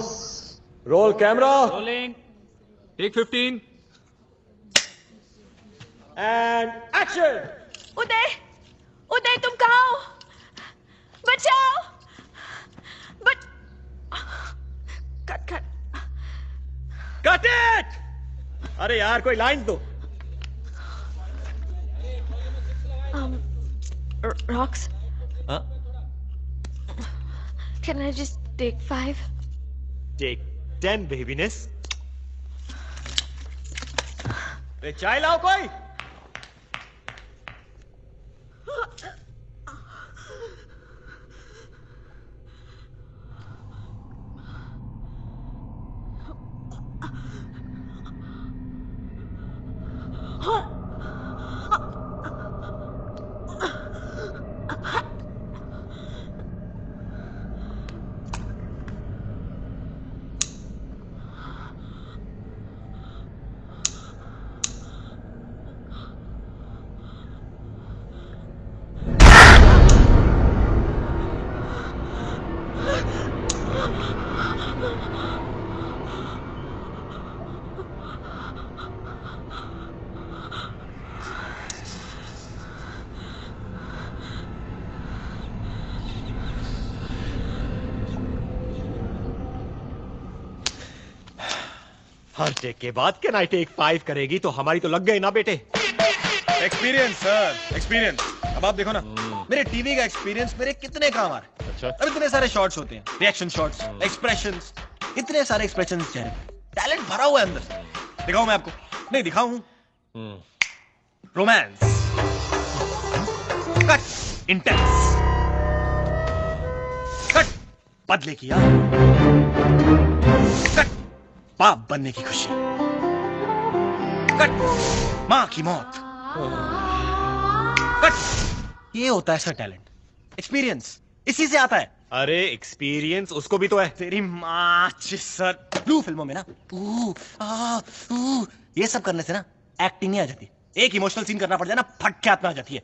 roll camera, rolling, take 15 and action. Uday, Uday तुम कहाँ हो? बचाओ! Cut cut cut it! अरे यार कोई लाइन दो। Rocks, हाँ? can I just take 5? Take 10 बेबीनेस। चाय लाओ कोई। हर टेक के बाद कैन आई टेक 5 करेगी तो हमारी तो लग गई ना बेटे। Experience sir, experience. अब आप देखो ना, मेरे टीवी का एक्सपीरियंस मेरे कितने काम आ रहे हैं। अच्छा। अब इतने सारे शॉट्स होते हैं, रिएक्शन शॉट्स, एक्सप्रेशंस, इतने सारे एक्सप्रेशंस चेहरे पे, टैलेंट भरा हुआ है अंदर से। दिखाऊं मैं आपको? नहीं दिखाऊं। रोमांस, कट, इंटेंस, कट, बदले की याद, कट, बाप बनने की खुशी, कट, मां की मौत, कट। ये होता है सर टैलेंट, एक्सपीरियंस, इसी से आता है। अरे एक्सपीरियंस उसको भी तो है। तेरी माँ सर, ब्लू फिल्मों में ना ये सब करने से ना एक्टिंग नहीं आ जाती। एक इमोशनल सीन करना पड़ जाए ना, फट के हाथ में आ जाती है।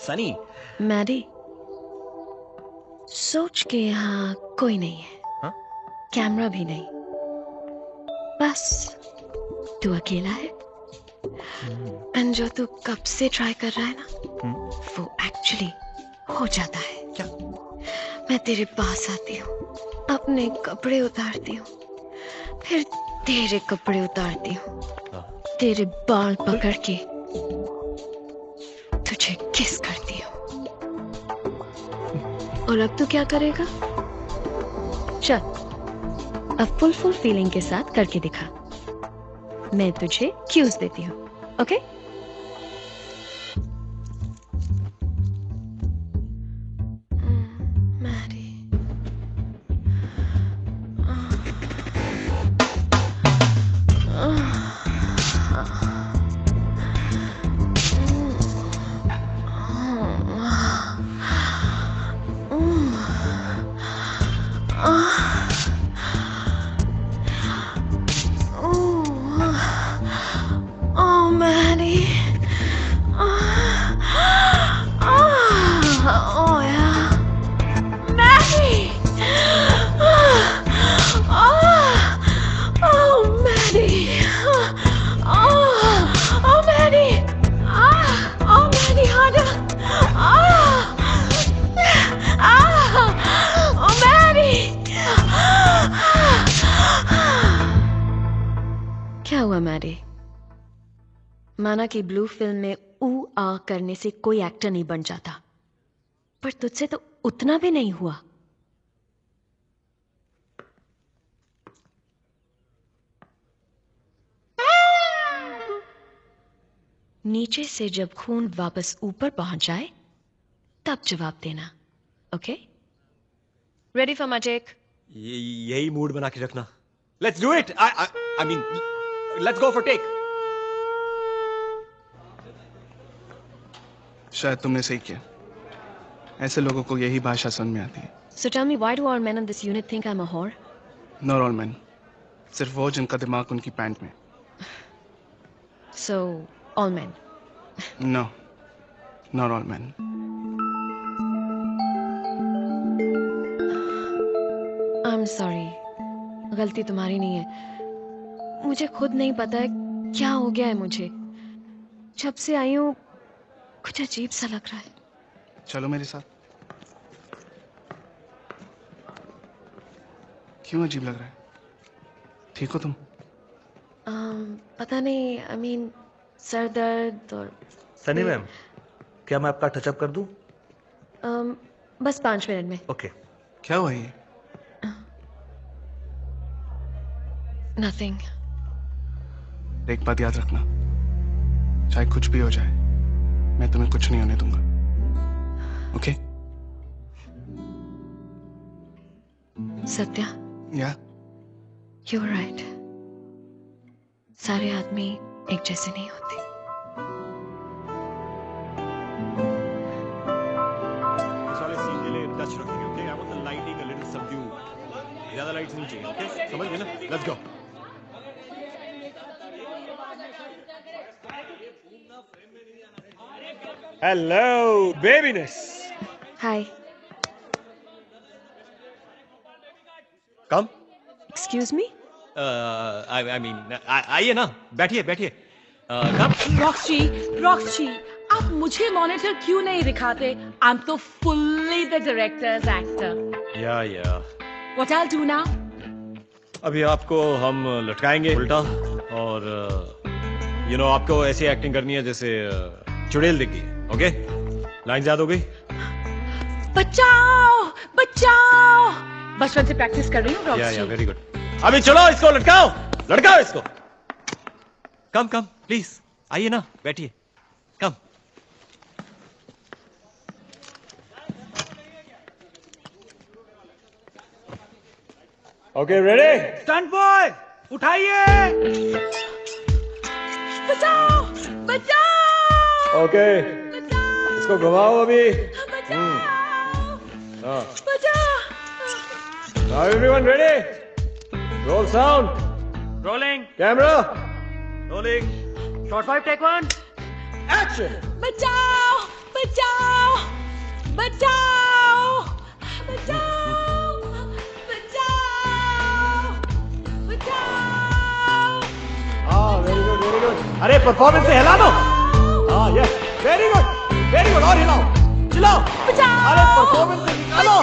सनी, मैडी, सोच के यहाँ कोई नहीं है। हाँ? कैमरा भी नहीं, बस तू अकेला है। एंड जो तू कब से ट्राई कर रहा है ना, वो एक्चुअली हो जाता है। क्या? मैं तेरे पास आती हूँ, अपने कपड़े उतारती हूँ, फिर तेरे कपड़े उतारती हूँ, तेरे बाल पकड़ के तुझे किस करती हूँ। और अब तू क्या करेगा? चल अब फुल फीलिंग के साथ करके दिखा। मैं तुझे क्यूज देती हूँ, ओके? क्या हुआ मैडी? माना कि ब्लू फिल्म में ऊ आ करने से कोई एक्टर नहीं बन जाता, पर तुझसे तो उतना भी नहीं हुआ। नीचे से जब खून वापस ऊपर पहुंच जाए तब जवाब देना, okay? Ready for my take? यही मूड बना के रखना। Let's do it. I mean let's go for take. शायद तुमने सही किया, ऐसे लोगों को यही भाषा समझ में आती है। So tell me, why do all men in this unit think I'm a whore? Not all men, सिर्फ वो जिनका दिमाग उनकी पैंट में। So all men? No, not all men. I'm sorry. गलती तुम्हारी नहीं है। मुझे खुद नहीं पता है क्या हो गया है मुझे। जब से आई हूँ कुछ अजीब सा लग रहा है। चलो मेरे साथ। क्यों अजीब लग रहा है? ठीक हो तुम? पता नहीं, I mean, सर दर्द और सनी मैम, क्या मैं आपका टचअप कर दूं? बस 5 मिनट में। ओके। क्या हुआ ये? Nothing. एक बात याद रखना, चाहे कुछ भी हो जाए, मैं तुम्हें कुछ नहीं होने दूंगा। ओके? सत्या, या? You're right. सारे आदमी एक जैसे नहीं होते। इस वाले सीन के लिए टच रखेंगे, okay? I want the lighting a little subdued. ज़्यादा लाइट्स नहीं चाहिए, ओके? समझ गए ना? Let's go. Hello, babyness. Hi. Come. Excuse me? I mean, आइए ना, बैठिए बैठिए। Come. रॉक्सी, आप मुझे मॉनिटर क्यों नहीं दिखाते? I'm तो fully the director's actor. Yeah. What I'll do now? अभी आपको हम लटकाएंगे उल्टा और आपको ऐसी एक्टिंग करनी है जैसे चुड़ैल दिख गई। ओके? लाइन याद हो गई? बचाओ! बचपन से प्रैक्टिस कर रही हूँ रॉक्सी। या वेरी गुड। अभी चलो इसको लटकाओ इसको। कम प्लीज, आइए ना, बैठिए। Come. Okay, ready? Stunt boy, उठाइए। बचाओ! ओके, इसको घुमाओ अभी। Now everyone ready? Roll sound. Rolling. Camera. Rolling. Shot 5 take 1। Action. बचाओ! Very good. अरे परफॉर्मेंस से हिला दो। Yes, very good. और हिलाओ, चिल्लाओ। अरे परफॉर्मेंस से निकालो।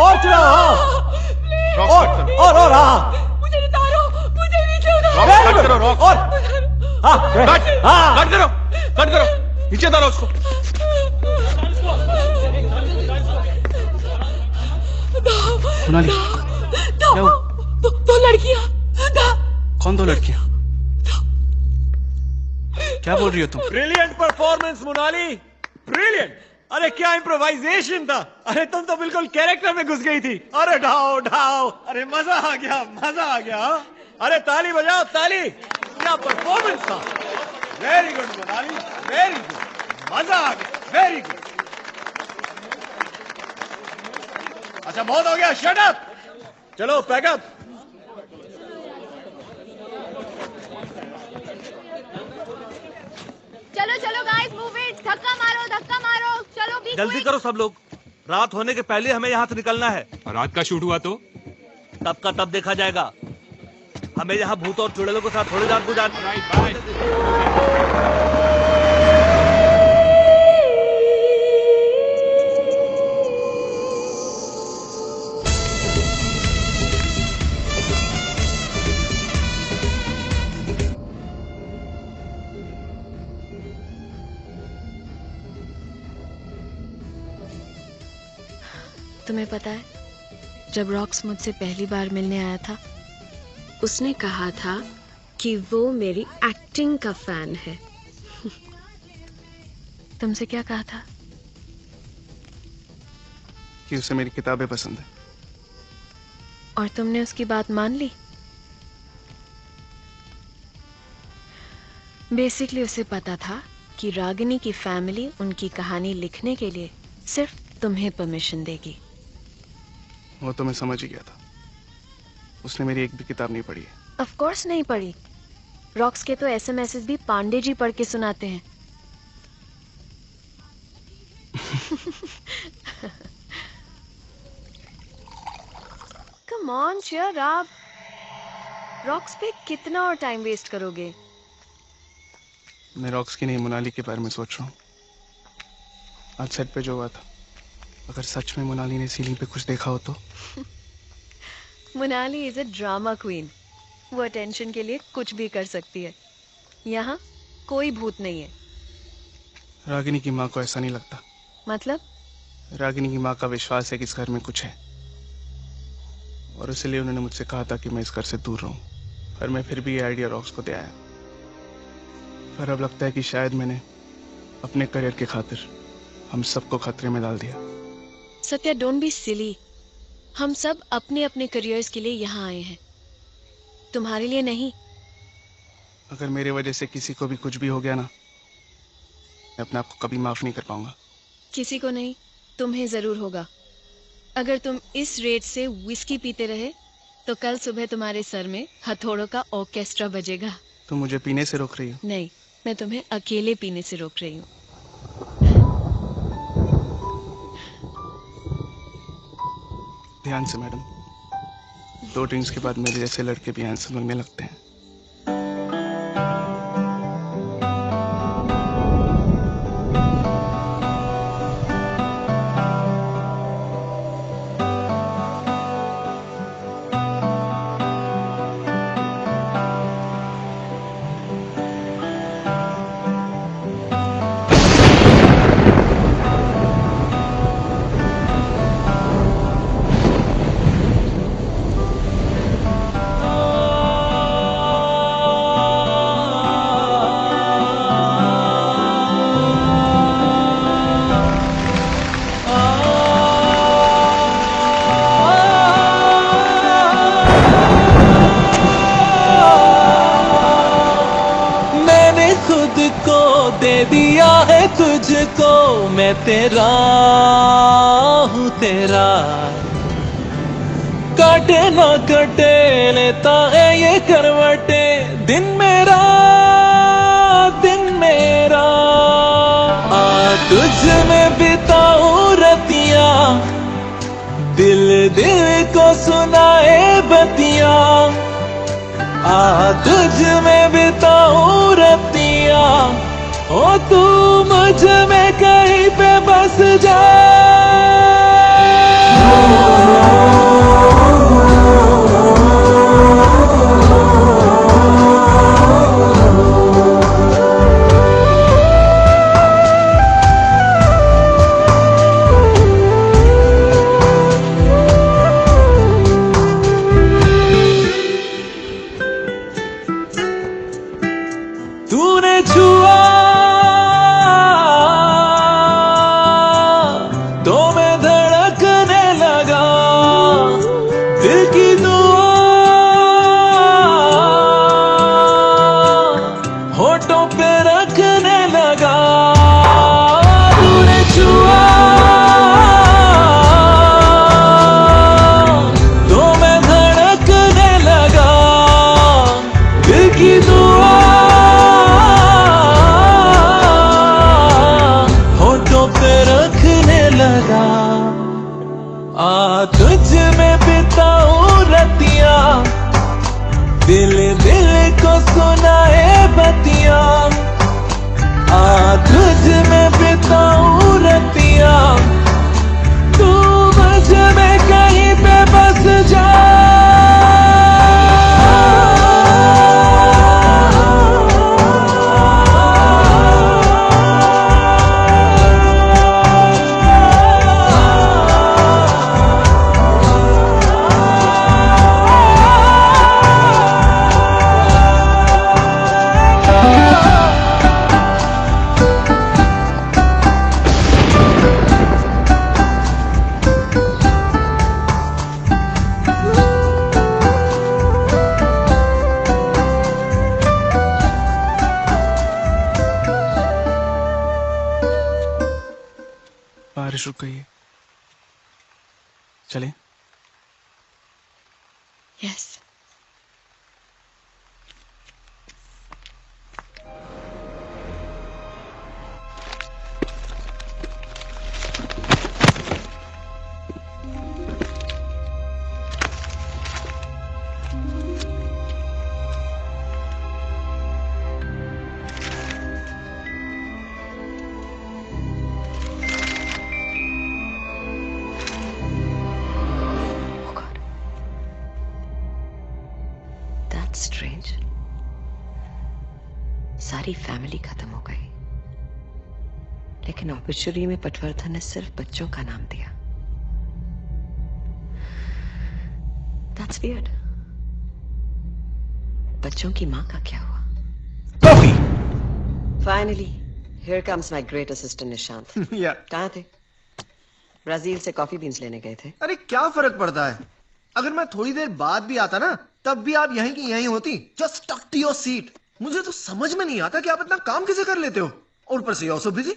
और चलाओ। और मुझे उतारो, मुझे नीचे उतारो। कट करो रॉक। और कट करो, नीचे उतारो उसको। मोनाली, दो लड़कियां। कौन 2 लड़कियां? क्या बोल रही हो तुम? Brilliant performance Monali, brilliant. अरे क्या इम्प्रोवाइजेशन था। अरे तुम तो बिल्कुल कैरेक्टर में घुस गई थी। अरे ढाओ। अरे मजा आ गया। अरे ताली बजाओ, ताली। क्या परफॉर्मेंस था। Very good Monali, very good. मजा आ गया, वेरी गुड। अच्छा, बहुत हो गया, शट अप। चलो पैकअप। चलो गाइस, मूव इट। धक्का मारो। चलो बी जल्दी करो सब लोग, रात होने के पहले हमें यहाँ से निकलना है। रात का शूट हुआ तो तब का तब देखा जाएगा। हमें यहाँ भूत और चुड़ैलों के साथ थोड़ी रात गुजारनी। तुम्हें पता है, जब रॉक्स मुझसे पहली बार मिलने आया था, उसने कहा था कि वो मेरी एक्टिंग का फैन है। तुमसे क्या कहा था? कि उसे मेरी किताबें पसंद है। और तुमने उसकी बात मान ली? बेसिकली उसे पता था कि रागिनी की फैमिली उनकी कहानी लिखने के लिए सिर्फ तुम्हें परमिशन देगी। वो तो मैं समझ ही गया था। उसने मेरी एक भी किताब नहीं पढ़ी है। ऑफ कोर्स नहीं पढ़ी। रॉक्स के तो ऐसे मैसेज भी पांडे जी पढ़ के सुनाते हैं। Come on cheer up. Rocks पे कितना और टाइम वेस्ट करोगे? मैं रॉक्स की नहीं, मोनाली के बारे में सोच रहा हूँ। आज सेट पे जो हुआ था, अगर सच में मोनाली ने सीलिंग पे कुछ देखा हो तो? Monali is a drama queen. वो अटेंशन के लिए कुछ भी कर सकती है। यहाँ कोई भूत नहीं है। रागिनी की माँ को ऐसा नहीं लगता। मतलब? रागिनी की माँ का विश्वास है कि इस घर में कुछ है, और इसलिए उन्होंने मुझसे कहा था कि मैं इस घर से दूर रहूं। पर मैं फिर भी ये आइडिया रॉक्स को दे आया। पर अब लगता है कि शायद मैंने अपने करियर के खातिर हम सबको खतरे में डाल दिया। Satya, don't be silly. हम सब अपने अपने करियर्स के लिए यहाँ आए हैं, तुम्हारे लिए नहीं। अगर मेरे वजह से किसी को भी कुछ भी हो गया ना, मैं अपने आप को कभी माफ नहीं कर पाऊंगा। किसी को नहीं, तुम्हें जरूर होगा। अगर तुम इस रेट से विस्की पीते रहे तो कल सुबह तुम्हारे सर में हथौड़ों का ऑर्केस्ट्रा बजेगा। तुम मुझे पीने से रोक रही हो? नहीं, मैं तुम्हें अकेले पीने से रोक रही हूँ। ध्यान से मैडम, 2 ड्रिंक्स के बाद मेरे जैसे लड़के भी हैंडसम लगने लगते हैं। तुझको मैं तेरा हूँ, तेरा काटे ना कटे लेता है ये करवटे। दिन मेरा तुझ में बिताऊं रतिया, दिल दिल को सुनाए बतिया। तुझ में बिताऊं रतिया, ओ तू मुझ में कहीं पे बस जा। तूने छुआ तो मैं धड़कने लगा, दिल की दुआ होठों पे रखने लगा। तूने छुआ तो मैं धड़कने लगा, दिल की दुआ रखने लगा। तुझ में बिताऊं रतिया, दिल दिल को सुनाए बतिया। बारिश रुक गई है, चले? यस। स्ट्रेंज, सारी फैमिली खत्म हो गई, लेकिन ऑब्ituary में पटवर्धन ने सिर्फ बच्चों का नाम दिया। That's weird. बच्चों की मां का क्या हुआ? Coffee. Finally, here comes my great assistant Nishant. कहाँ थे? ब्राजील से कॉफी बीन्स लेने गए थे। अरे क्या फर्क पड़ता है, अगर मैं थोड़ी देर बाद भी आता ना, तब भी आप यहीं की यहीं होती। Just stuck to your seat. मुझे तो समझ में नहीं आता कि आप इतना काम कैसे कर लेते हो, और ऊपर से ऑल्सो बिजी।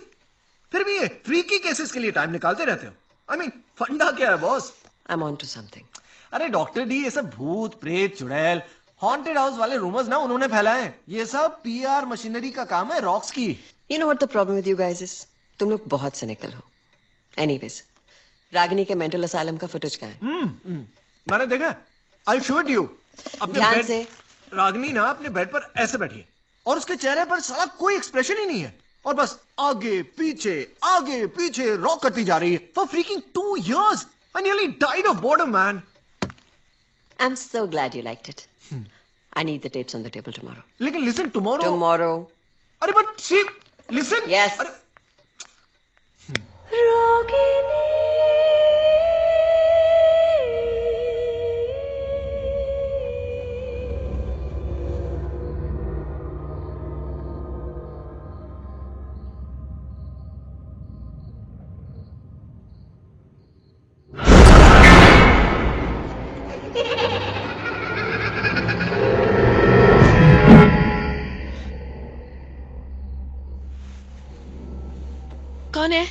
फिर भी ये फ्रीकी केसेस के लिए टाइम निकालते रहते हो। आई मीन फंडा क्या है boss? I am on to something. अरे डॉक्टर डी, ये सब भूत प्रेत चुड़ैल हॉन्टेड हाउस वाले रूमर्स ना उन्होंने फैलाए हैं। ये सब पीआर मशीनरी का काम है, रॉक्स की। You know what the problem with you guys is, तुम लोग बहुत सिनिकल हो। एनीवेज, रागिनी के मेंटल असाइलम का फुटेज कहाँ है? मैंने देखा, आई शो इट यू। अपने ध्यान बेड से। रागिनी ना अपने बेड पर ऐसे बैठी है और उसके चेहरे पर साला कोई एक्सप्रेशन ही नहीं है, और बस आगे पीछे रॉक करती जा रही है for freaking 2 years. I nearly died of boredom, man. I'm so glad you liked it. I need the tapes on the table tomorrow. लेकिन listen, tomorrow. Tomorrow. अरे but see, listen. Yes. अरे कौन है?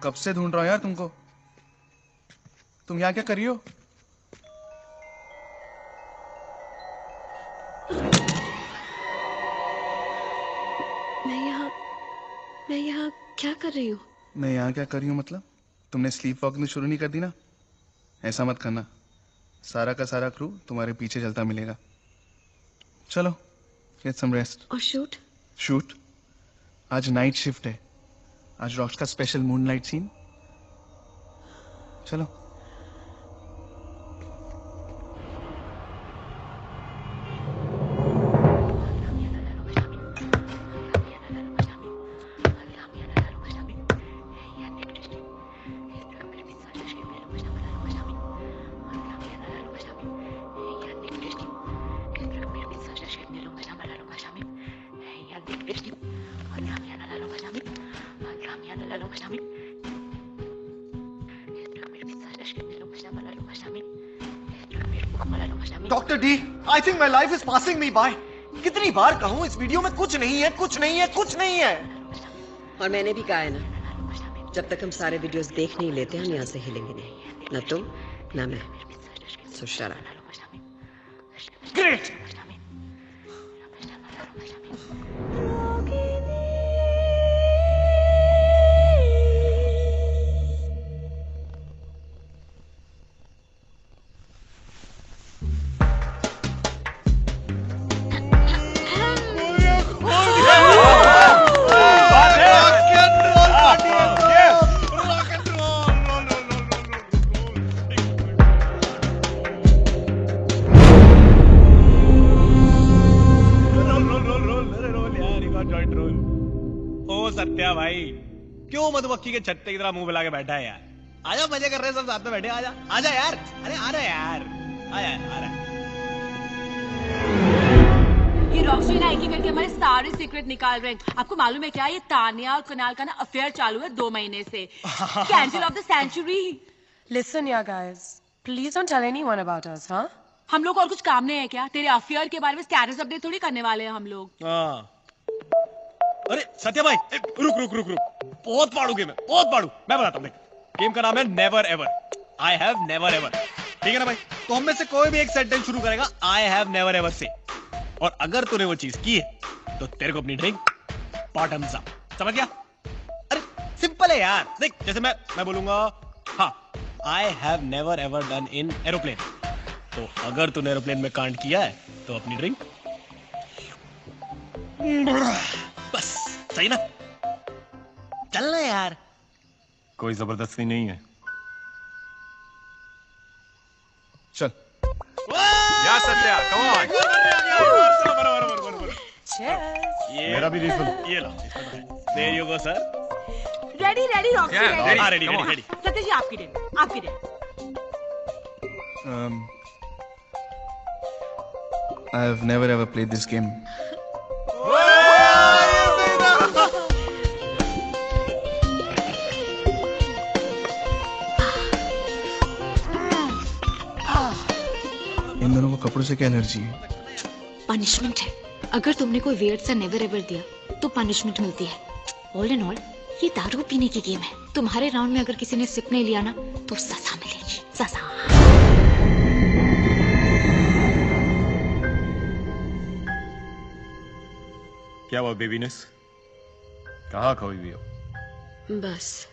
कब से ढूंढ रहा हूं यार तुमको। तुम यहाँ क्या कर रही हो? मैं यहाँ क्या कर रही हूँ? मैं यहाँ क्या कर रही हूँ मतलब? तुमने स्लीप वॉकिंग शुरू नहीं कर दी ना? ऐसा मत करना, सारा का सारा क्रू तुम्हारे पीछे चलता मिलेगा। चलो गेट सम रेस्ट। और शूट? शूट आज नाइट शिफ्ट है, आज रॉक्स का स्पेशल मूनलाइट सीन। चलो। Doctor D, I think my life is passing me by. कितनी बार कहूं इस वीडियो में कुछ नहीं है, कुछ नहीं है, कुछ नहीं है। और मैंने भी कहा है ना, जब तक हम सारे वीडियोस देख नहीं लेते हम यहाँ से हिलेंगे नहीं, ना तुम ना मैं। सो शट अप। ग्रेट। सत्या भाई, क्यों मधुमक्खी के छत्ते की तरह मुंह फैला के बैठा है यार? आजा, मजे कर रहे हैं सब साथ में बैठे। आजा आजा यार, अरे आ रहा है यार, आया आ रहा है। ये रॉक्सी ना एक ही करके हमारे सारे सीक्रेट निकाल रहे हैं। आपको मालूम है क्या, ये तानिया और कुणाल का ना अफेयर चालू है 2 महीने से। Cancel of the century. Listen yeah guys, please don't tell anyone about us, huh? हम लोग और कुछ काम नहीं है क्या? तेरे अफेयर के बारे में स्टेटस अपडेट थोड़ी करने वाले हैं हम लोग। अरे सत्या भाई, रुक रुक रुक रुक, बहुत पाड़ू गेम है, बहुत पाड़ू। मैं बताता हूँ, देख, गेम का नाम है never ever. I have never ever, ठीक है ना भाई? तो हम में से कोई भी एक सेंटेंस शुरू करेगा आई हैव नेवर एवर से, और अगर तूने वो चीज की है तो तेरे को अपनी ड्रिंक बॉटम्स अप, समझ गया? अरे सिंपल है यार। देख, जैसे मैं बोलूंगा हाँ, I have never ever done in aeroplane, तो अगर तूने एरोप्लेन में कांड किया है तो अपनी ड्रिंक बस, सही ना? चलना यार, कोई जबरदस्ती नहीं है। चल या सत्या, कम ऑन। मेरा भी रिफिल, ये लो। There you go sir. Ready ready Roxy, ready. हां ready ready ready. Satya ji आपकी डेट, आपकी date. I have never ever played this game. इन दोनों को कपड़ों से क्या एलर्जी है? पनिशमेंट है। अगर तुमने कोई वियर्ड सा नेवर एवर दिया तो पनिशमेंट मिलती है। ऑल इन ऑल ये दारू पीने की गेम है। तुम्हारे राउंड में अगर किसी ने सिप नहीं लिया ना तो सजा मिलेगी, सजा। क्या हुआ बेबीनेस? कहाँ खोई हुई हो? बस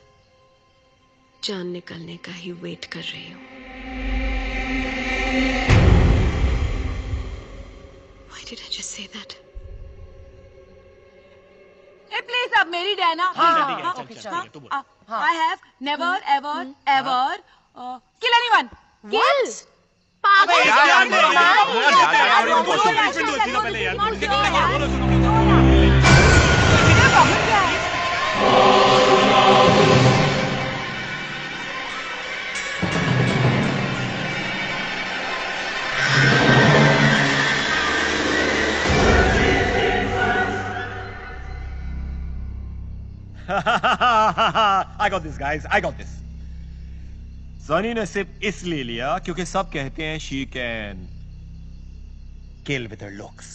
जान निकलने का ही वेट कर रही हूँ। Why did I just say that? Please अब मेरी डे ना। I have never ever ever kill anyone. Kill I got this guys, I got this. Sunny ने सिर्फ इसलिए लिया क्योंकि सब कहते हैं she can kill with her looks.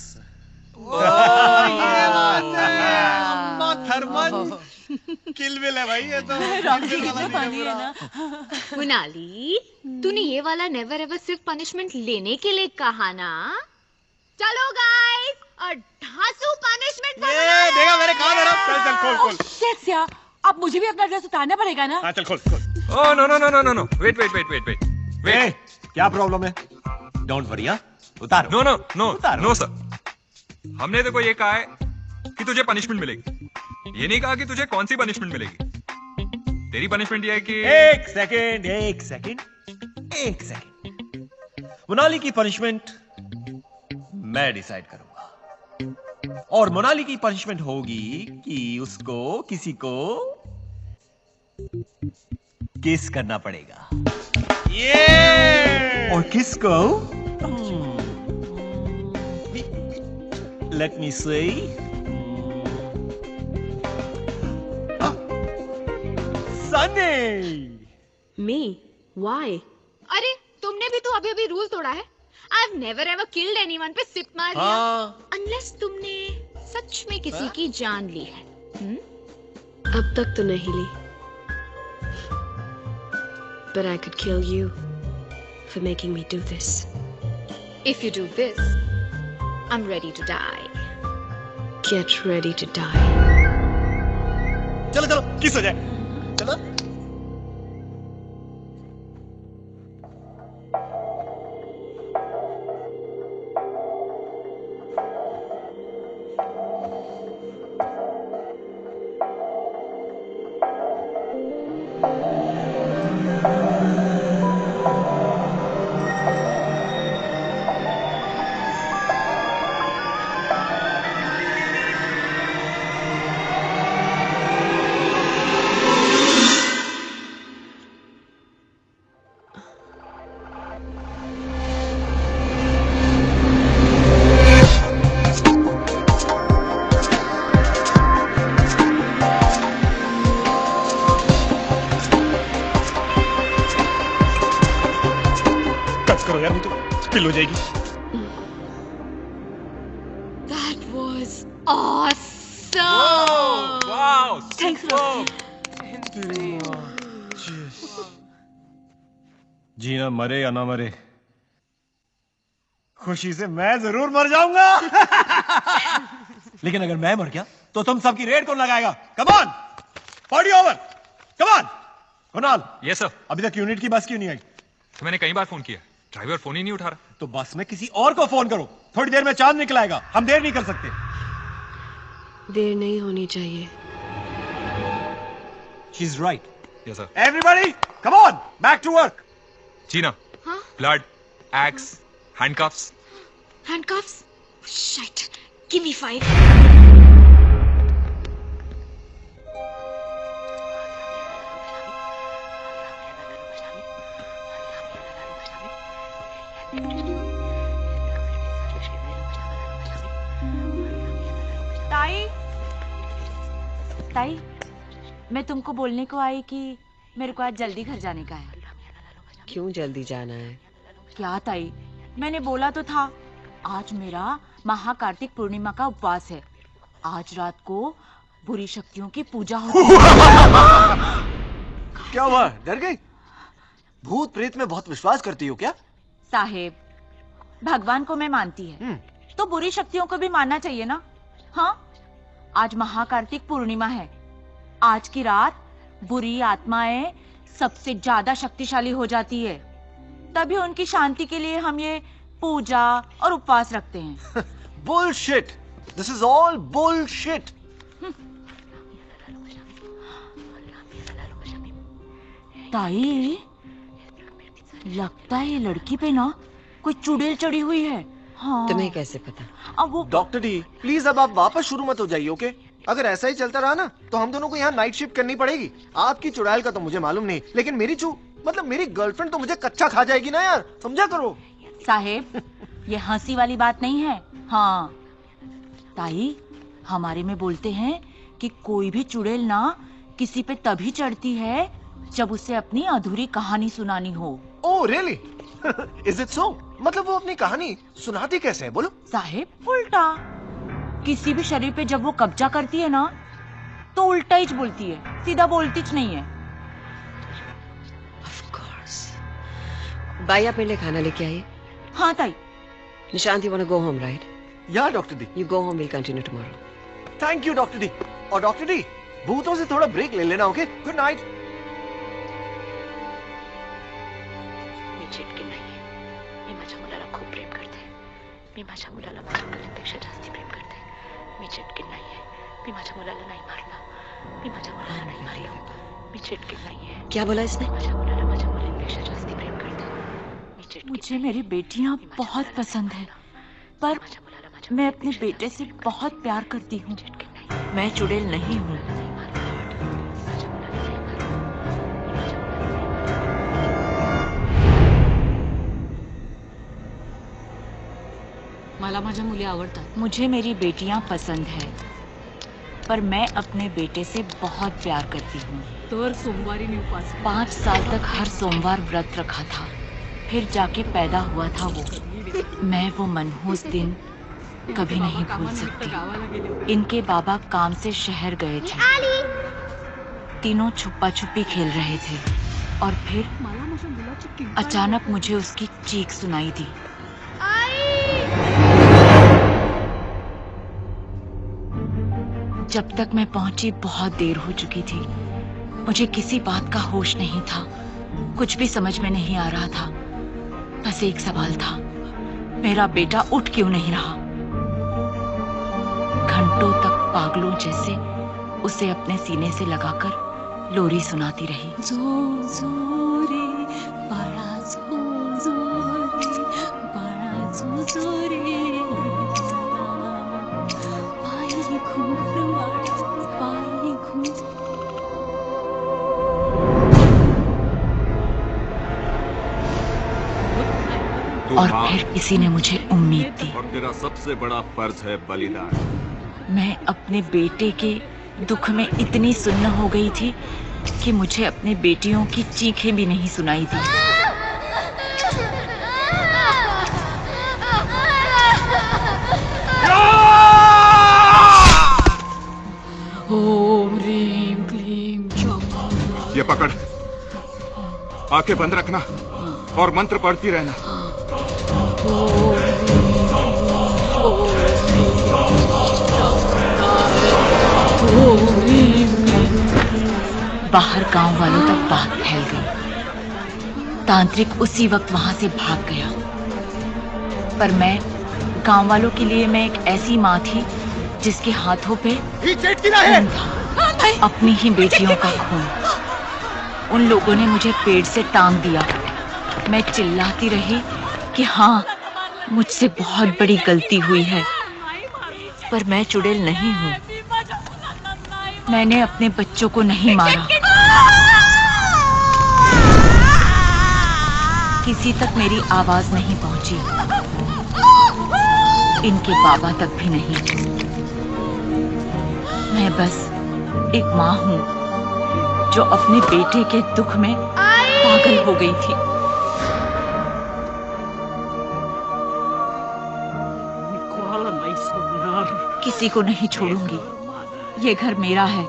ये बात है, अम्मा थर्मन किल बिल है भाई ये तो। रॉकी कितना फनी है ना। कुनाली, तूने ये वाला नेवर एवर सिर्फ पनिशमेंट लेने के लिए कहा ना? चलो गाइस, और धांसू पनिशमेंट पर ये देखा मैंने कहा था। चल चल खोल खोल। शिट यार, अब मुझे भी अपना ड्रेस उतारना पड़ेगा ना। हाँ चल खोल खोल। Oh no no no no no no, wait. क्या प्रॉब्लम है? डोंट वरी, उतार। No no no no sir, हमने देखो ये कहा है कि तुझे पनिशमेंट मिलेगी, ये नहीं कहा कि तुझे कौन सी पनिशमेंट मिलेगी। तेरी पनिशमेंट ये है कि एक सेकंड। मोनाली की पनिशमेंट मैं डिसाइड करूंगा, और मोनाली की पनिशमेंट होगी कि उसको किसी को किस करना पड़ेगा। ये और किसको? लेट मी से सनी। Me? Why? अरे तुमने भी तो अभी अभी रूल तोड़ा है। I've never ever killed anyone पे सिप मार दिया। Unless तुमने सच में किसी की जान ली है। अब तक तो नहीं ली। But I could kill you for making me do this. If you do this, I'm ready to die. Get ready to die. चलो चलो किस हो जाए। चलो करो यार, नहीं तो स्पिल हो जाएगी। That was awesome. Wow, Thanks, जीना मरे या ना मरे, खुशी से मैं जरूर मर जाऊंगा। लेकिन अगर मैं मर गया तो तुम सबकी रेड कौन लगाएगा? Come on, party over, come on. Kunal, yes sir. अभी तक यूनिट की बस क्यों नहीं आई? तो मैंने कई बार फोन किया, ड्राइवर फोन ही नहीं उठा रहा। तो बस में किसी और को फोन करो, थोड़ी देर में चांद निकल आएगा, हम देर नहीं कर सकते। देर नहीं होनी चाहिए। She's right. Yes, sir. Everybody, come on, back to work. Gina. Huh? Blood, axe, handcuffs. Handcuffs? Shit. Give me 5. ताई, मैं तुमको बोलने को आई कि मेरे को आज जल्दी घर जाने का है। क्यों जल्दी जाना है? क्या ताई, मैंने बोला तो था, आज मेरा महाकार्तिक पूर्णिमा का उपवास है। आज रात को बुरी शक्तियों की पूजा होती है। क्या हुआ, डर गई? भूत प्रेत में बहुत विश्वास करती हो क्या? साहेब, भगवान को मैं मानती है तो बुरी शक्तियों को भी मानना चाहिए ना। हाँ, आज महाकार्तिक पूर्णिमा है। आज की रात बुरी आत्माएं सबसे ज्यादा शक्तिशाली हो जाती है, तभी उनकी शांति के लिए हम ये पूजा और उपवास रखते हैं। Bullshit, this is all bullshit. ताई, लगता है ये लड़की पे ना कोई चुड़ैल चढ़ी हुई है। हाँ। तुम्हें कैसे पता? अब वो डॉक्टर डी, प्लीज अब आप वापस शुरू मत हो जाइए, ओके? अगर ऐसा ही चलता रहा ना तो हम दोनों को यहाँ नाइट शिफ्ट करनी पड़ेगी। आपकी चुड़ैल का तो मुझे मालूम नहीं, लेकिन मेरी गर्लफ्रेंड तो मुझे कच्चा खा जाएगी ना यार, समझा करो। साहेब, ये हंसी वाली बात नहीं है। हाँ ताई, हमारे में बोलते हैं कि कोई भी चुड़ैल ना किसी पे तभी चढ़ती है जब उसे अपनी अधूरी कहानी सुनानी हो। Oh really? Is it so? मतलब वो अपनी कहानी सुनाती कैसे है, बोलो? साहेब, उल्टा। किसी भी शरीर पे जब वो कब्जा करती है ना तो उल्टा ही बोलती है, सीधा बोलती च नहीं है। भाई आप मेरे लिए खाना लेके आइए। हाँ ताई। Nishant, you wanna go home, right? या डॉक्टर दी। You go home, we'll continue tomorrow. Thank you doctor दी। और डॉक्टर दी, भूतों से थोड़ा ब्रेक ले लेना, ओके? Good night. मी चिटकी नाहीये. मी माझ्या मुलाला खूप प्रेम करते. मी माझ्या मुलाला माझ्या मुलीपेक्षा जास्ती प्रेम करते. मी चिटकी नाहीये. मी माझ्या मुलाला नाही मारलं. मी माझ्या मुलाला नाही मारलं. मी चिटकी नाहीये. क्या बोला इसने? माझ्या मुलाला माझ्या मुलीपेक्षा जास्ती प्रेम करते. मुझे मेरी बेटियां बहुत पसंद है, पर मैं अपने बेटे से बहुत प्यार करती हूँ। मैं चुड़ैल नहीं हूँ। मला माझ्या मुली आवडतात. मुझे मेरी बेटियां पसंद है, पर मैं अपने बेटे से बहुत प्यार करती हूँ। तर सोमवारी मी उपवास 5 साल तक हर सोमवार व्रत रखा था, फिर जाके पैदा हुआ था वो। मैं वो मनहूस दिन कभी नहीं भूल सकती। इनके बाबा काम से शहर गए थे, तीनों छुपा छुपी खेल रहे थे और फिर अचानक मुझे उसकी चीख सुनाई दी। जब तक मैं पहुंची बहुत देर हो चुकी थी। मुझे किसी बात का होश नहीं था, कुछ भी समझ में नहीं आ रहा था। बस एक सवाल था, मेरा बेटा उठ क्यों नहीं रहा? घंटों तक पागलों जैसे उसे अपने सीने से लगाकर लोरी सुनाती रही। जोरे बड़ा जोरे बड़ा जोरे पाई घूर पाई घूर। और फिर किसी ने मुझे उम्मीद दी। और तेरा सबसे बड़ा फर्ज है बलिदान। मैं अपने बेटे के दुख में इतनी सुन्न हो गई थी कि मुझे अपने बेटियों की चीखें भी नहीं सुनाई दी। ओम ह्रीं क्लीं ये पकड़, आंखें बंद रखना और मंत्र पढ़ती रहना। बाहर गांव वालों तक बात फैल गई। तांत्रिक उसी वक्त वहां से भाग गया, पर मैं गांव वालों के लिए मैं एक ऐसी माँ थी जिसके हाथों पे खून था, अपनी ही बेटियों का खून। उन लोगों ने मुझे पेड़ से टांग दिया। मैं चिल्लाती रही कि हाँ, मुझसे बहुत बड़ी गलती हुई है, पर मैं चुड़ैल नहीं हूँ। मैंने अपने बच्चों को नहीं मारा। किसी तक मेरी आवाज नहीं पहुंची, इनके बाबा तक भी नहीं। मैं बस एक माँ हूँ जो अपने बेटे के दुख में पागल हो गई थी। किसी को नहीं छोड़ूंगी, ये घर मेरा है।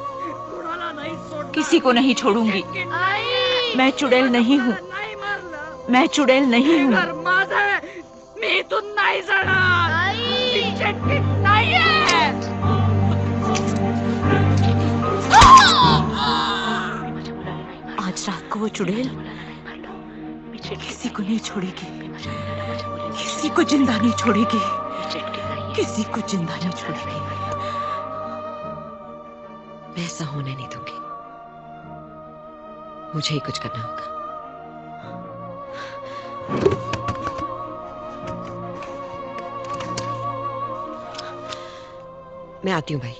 किसी को नहीं छोड़ूंगी। मैं चुड़ैल नहीं हूँ, मैं चुड़ैल नहीं हूँ। मी इथून नाही जाणार. मी चिटकी नाहीये. आज रात को वो चुड़ैल किसी को नहीं छोड़ेगी, किसी को जिंदा नहीं छोड़ेगी, किसी को जिंदा नहीं छोड़ेगी। मैं ऐसा होने नहीं दूंगी। मुझे ही कुछ करना होगा। मैं आती हूँ भाई।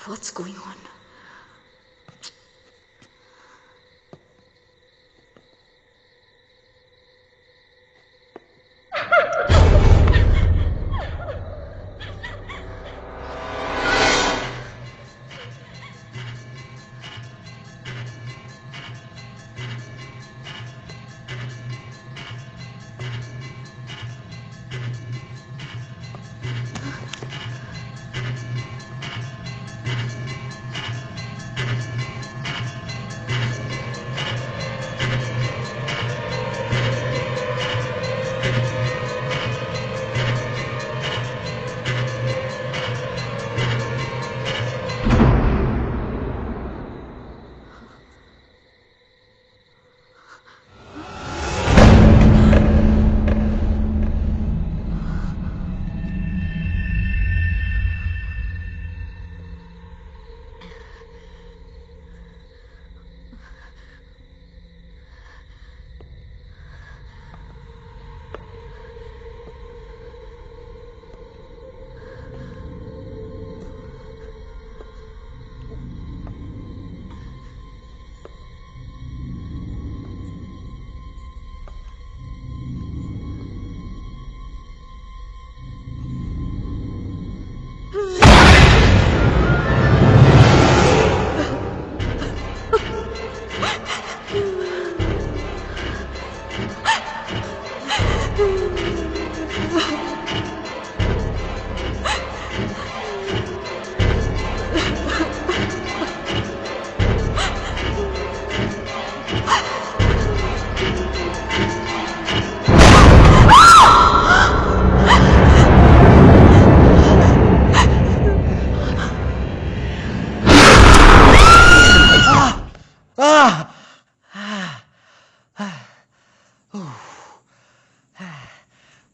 What's going on?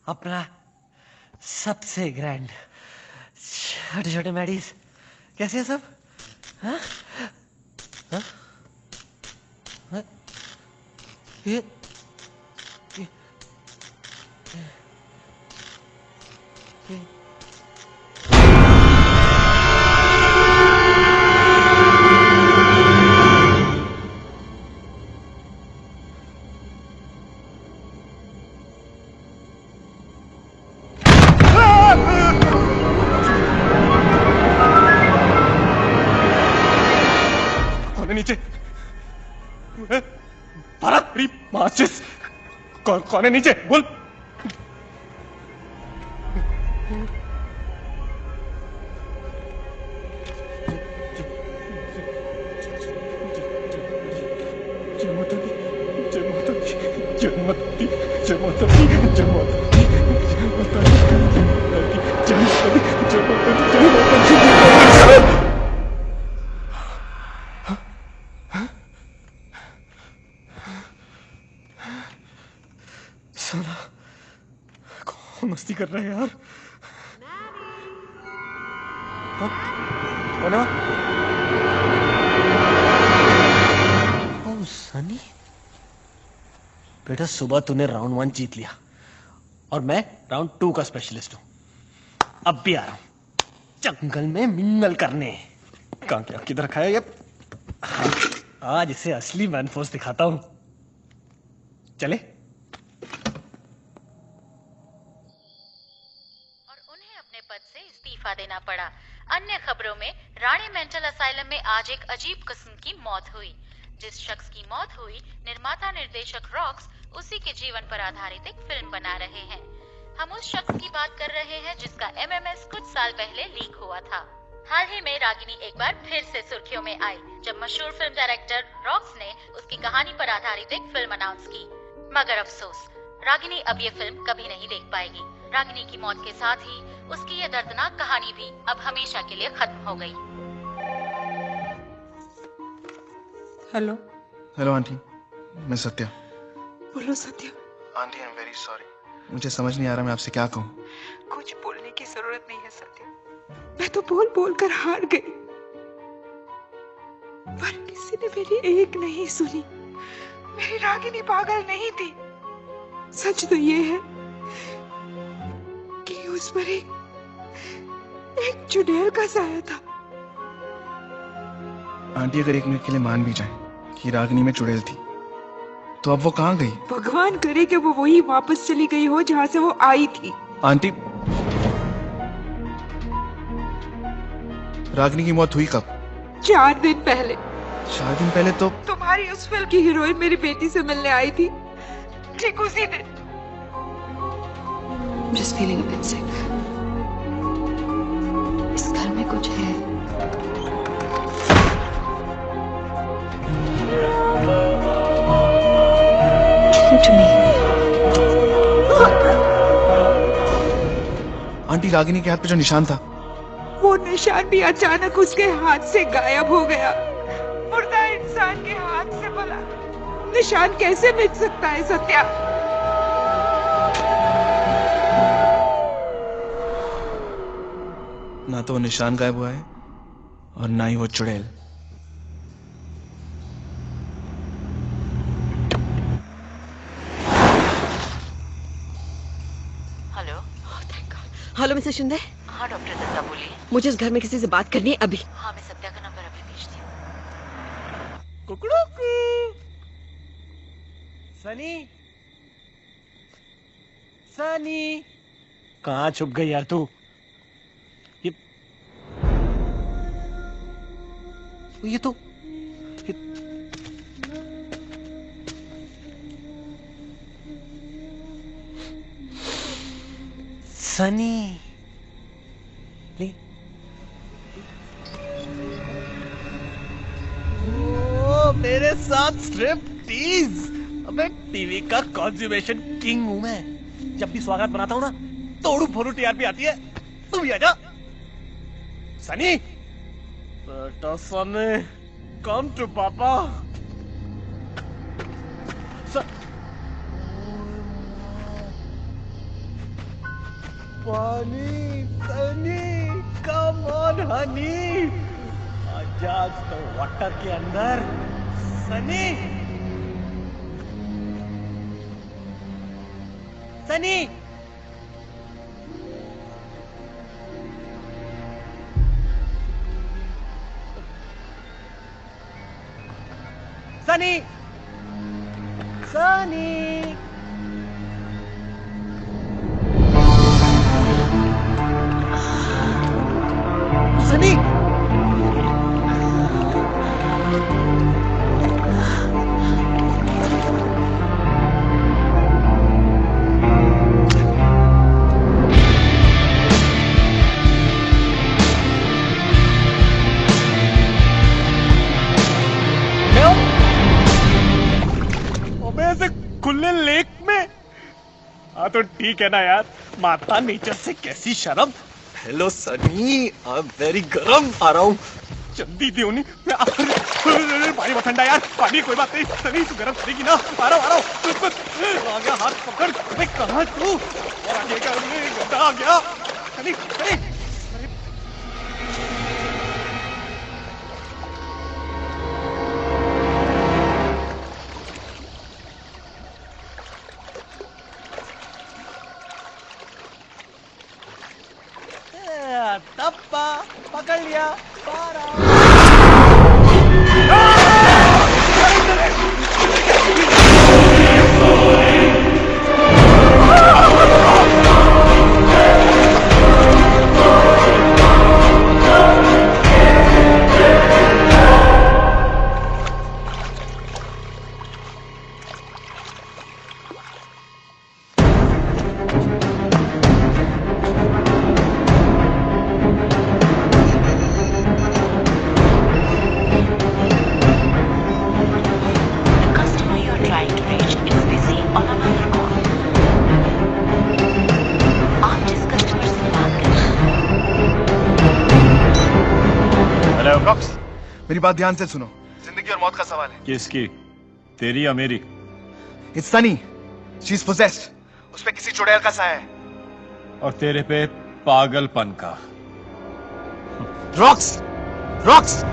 अपना सबसे ग्रैंड छोटे छोटे मैडीज कैसे हैं सब? हाँ? हाँ? हाँ? ये नीचे भारत माचिस कौन है नीचे बोल। साला कौन मस्ती कर रहा है यार? हाँ? कौन है? ओह सनी, बेटा सुबह तूने राउंड 1 जीत लिया और मैं राउंड 2 का स्पेशलिस्ट हूं। अब भी आ रहा हूं जंगल में मिंगल करने। कहां क्या किधर रखा है ये? हाँ, आज इसे असली मैन फोर्स दिखाता हूं। चले। इस्तीफा देना पड़ा। अन्य खबरों में रानी मेंटल असाइलम में आज एक अजीब किस्म की मौत हुई। जिस शख्स की मौत हुई, निर्माता निर्देशक रॉक्स उसी के जीवन पर आधारित एक फिल्म बना रहे हैं। हम उस शख्स की बात कर रहे हैं जिसका MMS कुछ साल पहले लीक हुआ था। हाल ही में रागिनी एक बार फिर से सुर्खियों में आई जब मशहूर फिल्म डायरेक्टर रॉक्स ने उसकी कहानी पर आधारित एक फिल्म अनाउंस की। मगर अफसोस, रागिनी अब ये फिल्म कभी नहीं देख पाएगी। रागिनी की मौत के साथ ही उसकी ये दर्दनाक कहानी भी अब हमेशा के लिए खत्म हो गई। हेलो हेलो आंटी, मैं सत्या। बोलो Satya. Aunty I am very sorry, मुझे समझ नहीं आ रहा मैं आपसे क्या कहूँ। कुछ बोलने की जरूरत नहीं है सत्या, मैं तो बोल बोल कर हार गई, पर किसी ने मेरी एक नहीं सुनी। मेरी रागिनी पागल नहीं थी। सच तो ये है कि उस पर एक चुड़ैल का साया था। आंटी अगर एक मिनट के लिए मान भी जाए कि रागिनी में चुड़ैल थी, तो अब वो कहाँ गई? भगवान करे कि वो वही वापस चली गई हो जहाँ से वो आई थी। आंटी, रागिनी की मौत हुई कब? 4 दिन पहले। 4 दिन पहले तो तुम्हारी उस फिल्म की हीरोइन मेरी बेटी से मिलने आई थी, ठीक उसी दिन। Just feeling a bit sick. इस घर में कुछ है। Listen to me. Aunty, Ragini के हाथ पे जो निशान था, वो निशान भी अचानक उसके हाथ से गायब हो गया। मुर्दा इंसान के हाथ से भला निशान कैसे मिट सकता है सत्या? ना तो वो निशान गायब हुआ है और ना ही वो चुड़ैल। हेलो। Hello Mrs Shinde. हाँ डॉक्टर दत्ता बोलिए। मुझे इस घर में किसी से बात करनी है अभी। हाँ मैं सत्या का नंबर अभी भेजती हूँ। कुकड़ुकू। सनी, सनी, कहाँ छुप गई यार तू? ये तो सनी। ओ, मेरे साथ स्ट्रिपटीज। अबे टीवी का कॉन्ज्यूमेशन किंग हूं मैं। जब भी स्वागत बनाता हूं ना, तोड़ू फोड़ू टीआरपी आती है। तू भी आजा। सनी, बेटा सनी, कम टू पापा। पानी, सनी, कम ऑन हनी, आजा आज तो वाटर के अंदर। सनी, सनी, सनी, सनी। सनी, खुले लेक में। हाँ तो ठीक है ना यार, माता नेचर से कैसी शर्म। Hello Sunny, I am very गरम। आ रहा हूँ। जल्दी देवनी, मैं पानी बहुत ठंडा यार। पानी कोई बात नहीं। सनी तू गरम करेगी ना? आ रहा हूँ। आ गया, हाथ पकड़। अरे कहाँ तू? और आगे का गड्ढा आ गया। सनी, सनी। टप्पा पकड़ लिया। मेरी बात ध्यान से सुनो, जिंदगी और मौत का सवाल है। किसकी? तेरी या मेरी? It's Sunny. She's possessed. उस पे किसी चुड़ैल का साया है। और तेरे पे पागलपन का। Rocks, rocks.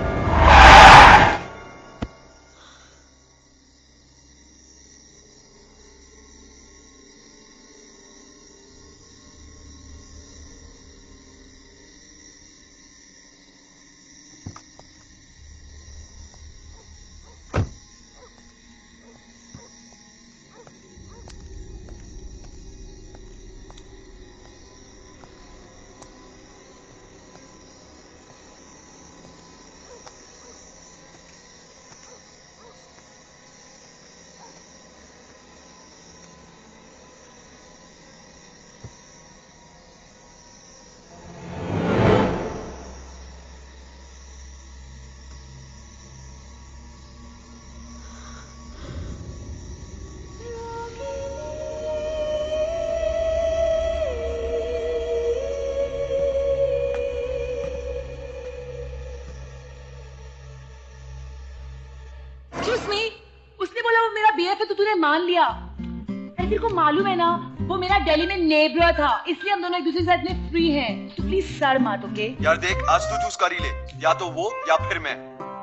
मान लिया। अरे तेरे को मालूम है ना, वो मेरा दिल्ली में नेबर था, इसलिए हम दोनों एक दूसरे के साथ इतने फ्री हैं। तो प्लीज सर मत, ओके? यार देख, आज तू चूज कर ही ले, या तो वो या फिर मैं।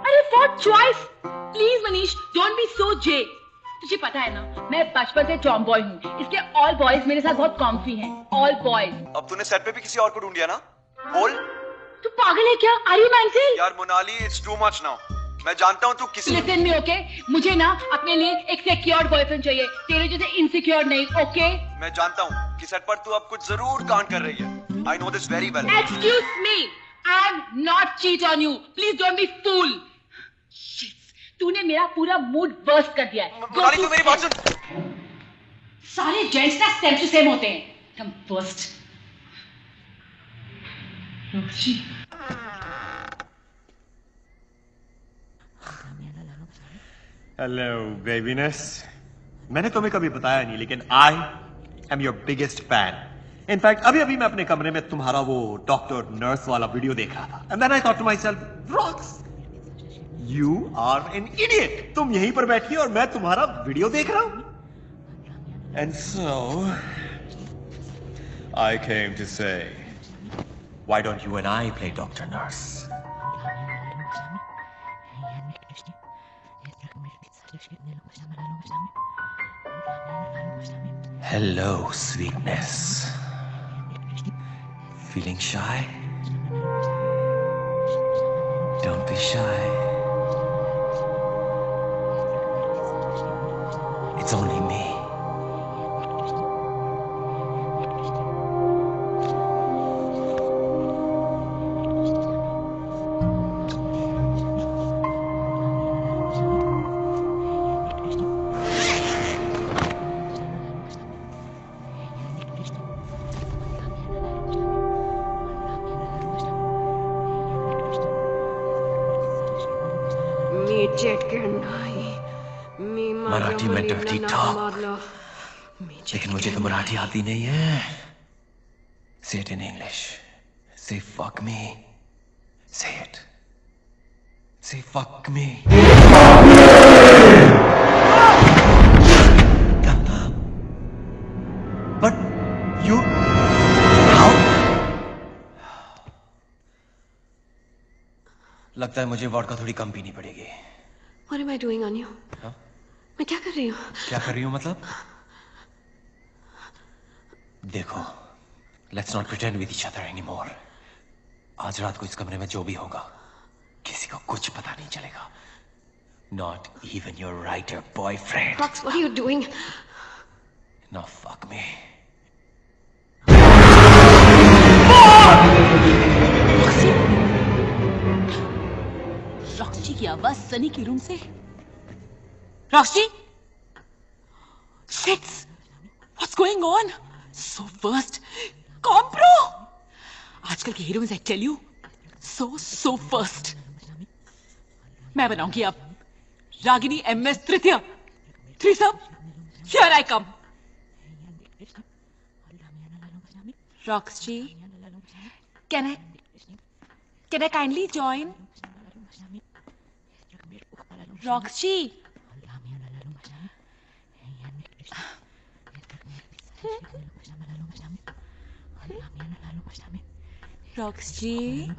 अरे for choice please Manish, don't be so jay. तुझे पता है ना, मैं बचपन से टॉम बॉय हूँ, इसलिए ऑल बॉयज मेरे साथ बहुत कॉम्फी हैं। All boys. अब तूने सेट पे भी किसी और को ढूंढ लिया ना? बोल। तू पागल है क्या? Are you mental? यार Monali, it's too much now. मैं जानता हूँ तू किसी। Listen me, okay? मुझे ना अपने लिए एक सिक्योर बॉयफ्रेंड चाहिए, तेरे जैसे इनसिक्योर नहीं, ओके? मैं जानता हूँ कि सेट पर तू अब कुछ जरूर कांड कर रही है। I know this very well. Excuse me, I am not cheat on you, please don't be fool. तूने मेरा पूरा मूड बर्स्ट कर दिया है। मोनाली, तू मेरी बात सुन। सारे जेंट्स ना सेम टू सेम होते हैं, एकदम बर्स्ट। हेलो बेबीनेस। मैंने तुम्हें कभी बताया नहीं, लेकिन I am your biggest fan. In fact अभी अभी मैं अपने कमरे में तुम्हारा वो डॉक्टर नर्स वाला वीडियो देख रहा था, and then I thought to myself, Rocks, you are an idiot. तुम यहीं पर बैठी और मैं तुम्हारा वीडियो देख रहा हूं। And so I came to say, why don't you and I play doctor nurse? Hello, sweetness. Feeling shy? Don't be shy. It's only me. Marathi में डर्टी टॉक, लेकिन मुझे तो मराठी आती नहीं है। Say it in English. Say fuck me. Say it. Say fuck me. But you... How? लगता है मुझे वॉडका थोड़ी कम पीनी पड़ेगी। What am I doing on you? हाँ? मैं क्या कर रही हूँ? क्या कर रही हूँ मतलब? देखो, let's not pretend with each other anymore. आज रात को इस कमरे में जो भी होगा, किसी को कुछ पता नहीं चलेगा. Not even your writer boyfriend. Rox, what are you doing? Now fuck me. Roxy की आवाज सनी के रूम से। Roxy? Shits! What's going on? So worst. Compro! आजकल के heroines, I tell you, so first. मैं बनाऊंगी अब रागिनी MS तृतीय threesome. Here I come. Roxy, can I kindly join? Roxy. Roxy.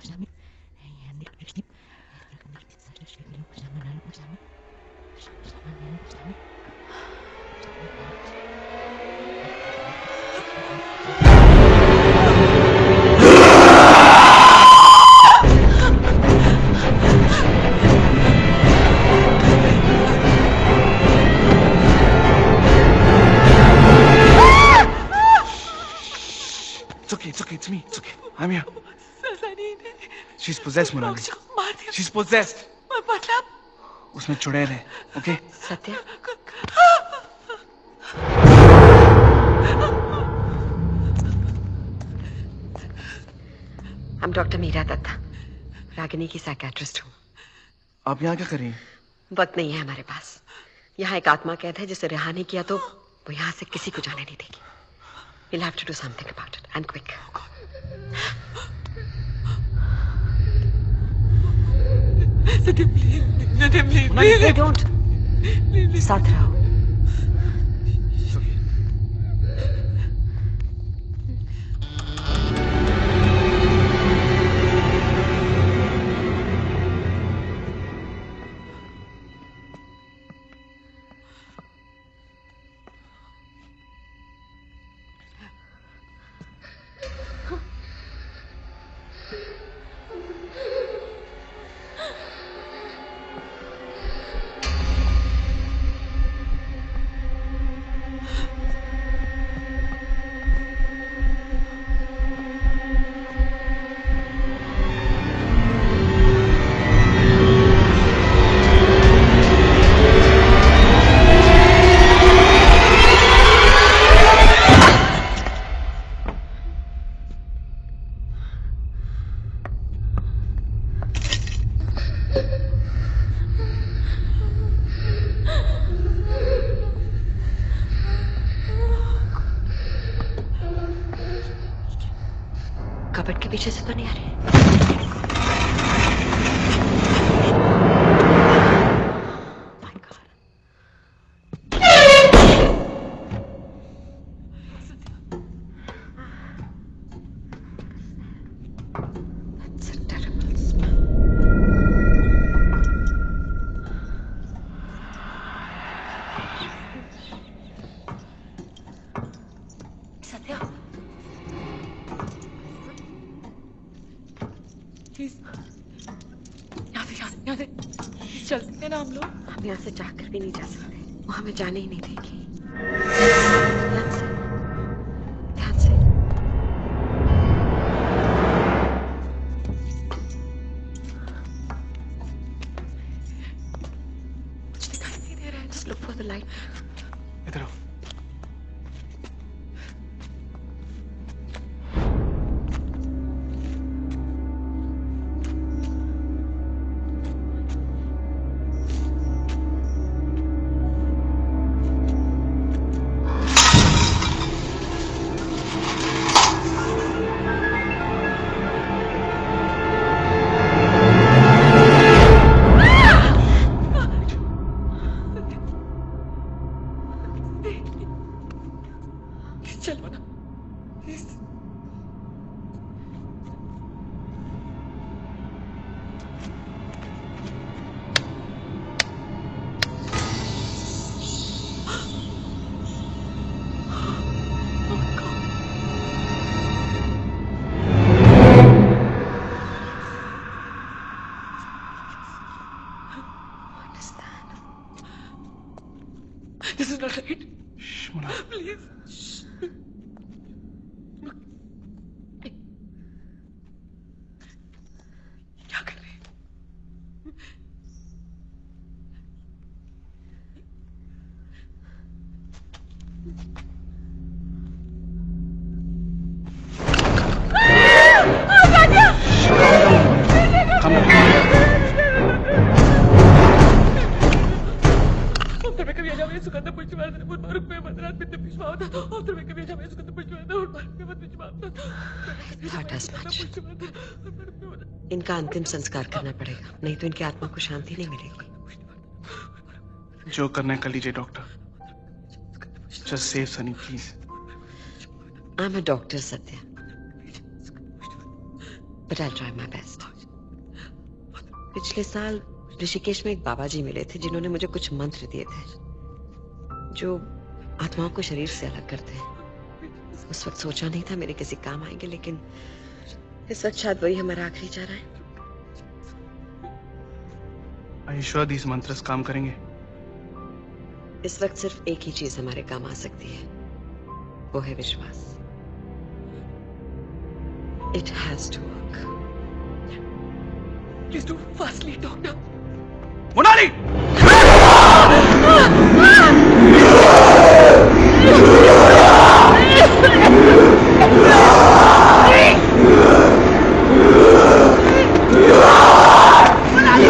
It's okay, it's me, it's okay. I'm here. She's possessed, Monali. She's possessed. मतलब? उसमें चुड़ैल है, okay? Satya? I'm Dr. Meera Dutta, Ragini की psychiatrist हूँ। आप यहाँ क्या कर रही हैं? वक्त नहीं है हमारे पास। यहाँ एक आत्मा कैद है, जिसे रिहा नहीं किया तो वो यहाँ से किसी को जाने नहीं देगी। We'll have to do something about it, and quick. Please. Don't. साथ रहो. कपट के पीछे से तो नहीं आ रही? सत्या, प्लीज यहाँ से चलते हैं ना हम लोग। हम यहाँ से जाकर भी नहीं जा सकते, वो हमें जाने ही नहीं देगी। ध्यान से। कुछ दिखाई नहीं दे रहा है। Just look for the light. इधर आओ। चलो ना please. This is not right. Please. क्या कर रहे हैं? Not as much. इनका अंतिम संस्कार करना पड़ेगा, नहीं तो इनकी आत्मा को शांति नहीं मिलेगी। जो करना है कर लीजिए doctor. Just save Sunny, please. I'm a doctor, Satya. But I'll try my best. पिछले साल ऋषिकेश में एक बाबा जी मिले थे जिन्होंने मुझे कुछ मंत्र दिए थे जो आत्माओं को शरीर से अलग करते हैं। उस वक्त सोचा नहीं था मेरे किसी काम आएंगे, लेकिन इस वक्त शायद वही हमारा आखिरी चारा है। Are you sure these mantras काम करेंगे? इस वक्त सिर्फ एक ही चीज हमारे काम आ सकती है, वो है विश्वास। It has to work. Please do fastly, doctor. Monali! Monali!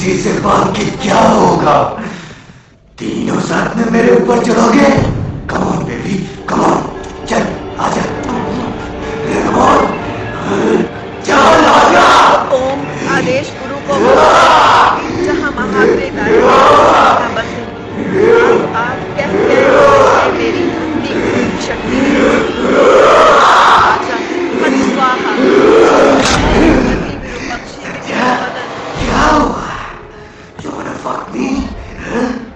खुशी से बाकी क्या होगा? तीनों साथ में मेरे ऊपर चढ़ोगे? Come on baby, come on, चल आजा, कम ऑन, चल आजा। ओम आदेश गुरु को जहाँ महात्रेता बसे आप कह मेरी शक्ति स्वाहा। क्या हुआ? You wanna fuck me?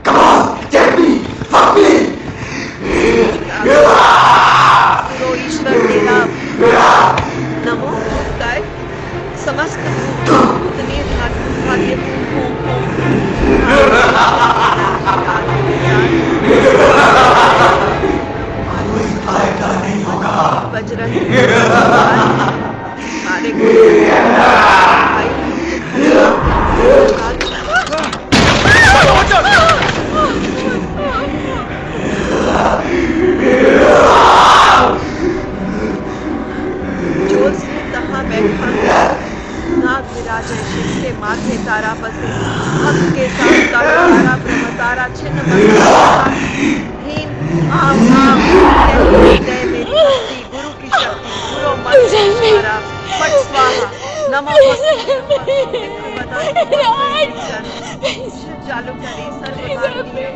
Come on, take me, fuck me. ईश्वर तेरा नमो गाय समस्त भूतनी भाग्य फायदा नहीं होगा। बजरंग हमारे जोर से तहाँ बैठा नाग विराजय शिव से माथे तारा बसे भक्त के साथ तारा ब्रह्म तारा छिन्न हीन आम जय मेरी भक्ति गुरु की शक्ति गुरु मंत्र पट स्वाहा नमो शिव चालू करे सर्वदानी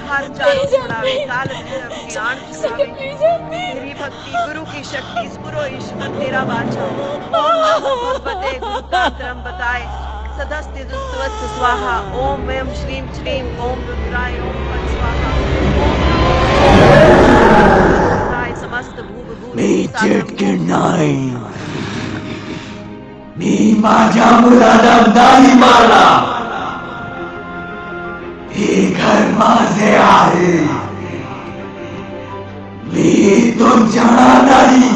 हर चालू छुड़ावे काल भैरव ज्ञान छुड़ावे मेरी भक्ति गुरु की शक्ति स्फुरो ईश्वर तेरा वाचा ओम नमो भगवते गुरुतांत्रम बताए सदस्ति दुस्तवस्त स्वाहा ओम वयम श्रीम श्रीम ओम रुद्राय ओम पट स्वाहा ओम रुद्राय समस्त भूत मी चेटके नाही मी माझ्या मुलाला नाही मारला हे घर माझे आहे मी तुमच्या नाही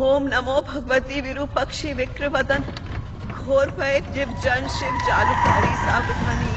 ओम नमो भगवती विरूपक्षी विक्रवदन घोर भय जीव जन शिव जालुकारी सावधानी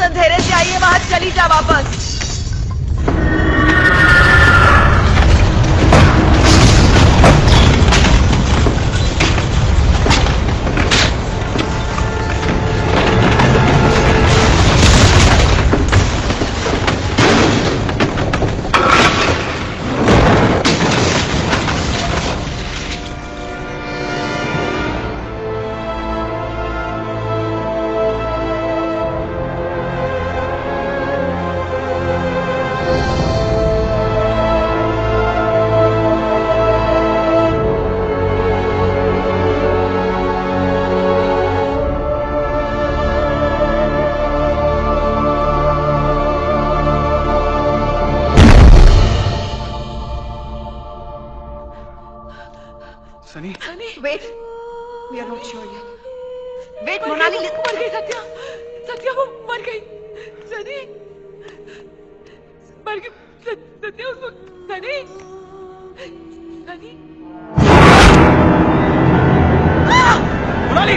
अंधेरे से आई है वहां चली जा वापस। Sunny wait we are not sure yet wait Monali मर गई सत्या सत्या वो मर गई सनी मर गई सत्या उसको सनी सनी मोनाली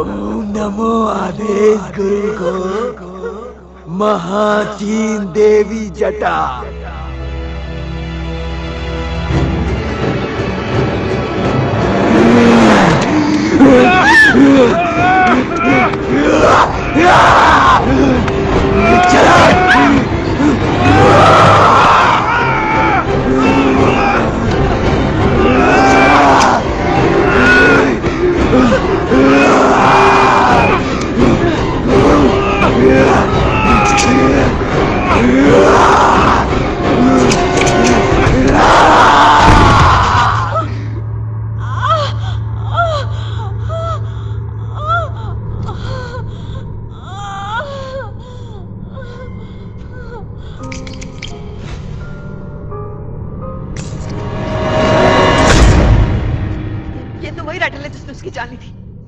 ओम नमो आदेश गुरु को महाचीन देवी जटा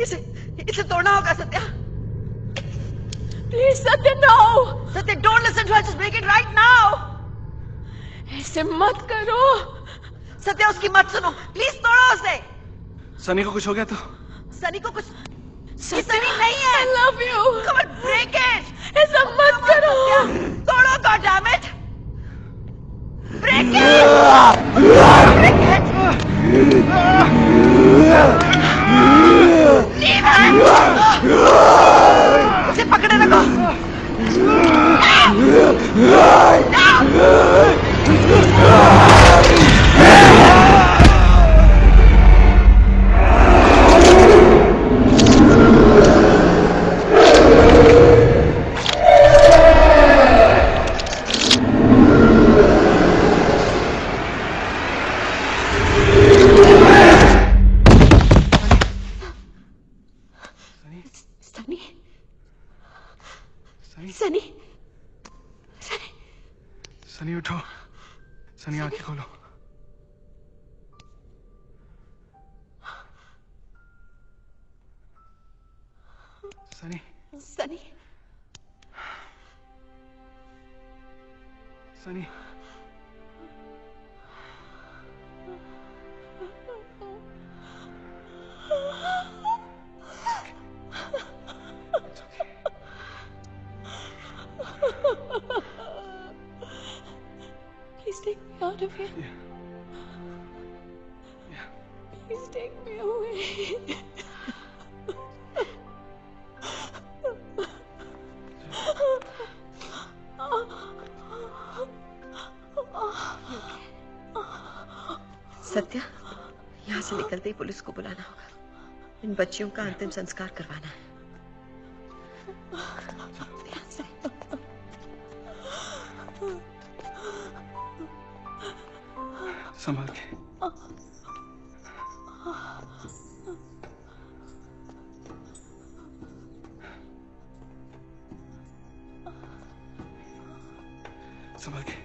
इसे तोड़ना होगा Satya. Please Satya, no. Satya, don't listen to her, just break it right now. ऐसे मत करो सत्या, उसकी मत सुनो, प्लीज तोड़ो उसे। सनी को कुछ हो गया तो? सनी को कुछ? सनी नहीं है। I love you. Come on, break it. ऐसा मत करो। तोड़ो, God damn it. Break it. Break it. Leave it. उसे पकड़े रखो। सनी, सनी उठो, सनी आंखें खोलो। Sunny, Sunny, Sunny, Please take me out of here. Please take me away. Satya, यहाँ से निकलते ही पुलिस को बुलाना होगा। इन बच्चियों का अंतिम संस्कार करवाना है। संभाल के। संभाल के।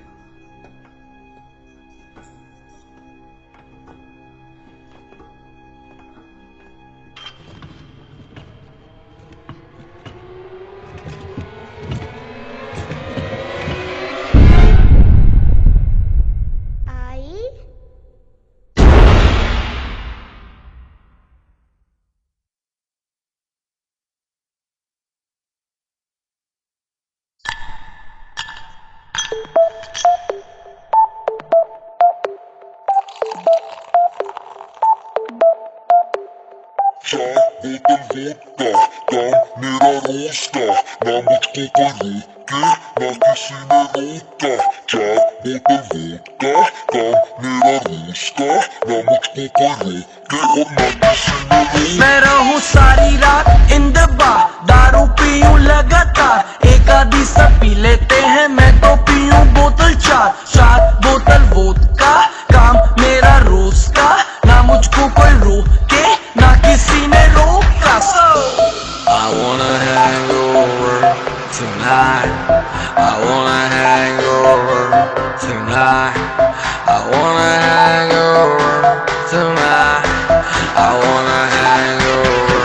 मैं रहूं सारी रात इन द बार, दारू पीऊं लगातार, एक आधी सब पी लेते हैं, मैं तो पीऊं बोतल चार बोतल वोदका, काम मेरा रोज का, ना मुझको कोई रोके, ना किसी ने रोका। I wanna hang over tonight. I wanna hang over tonight. I wanna hang over tonight. I wanna hang over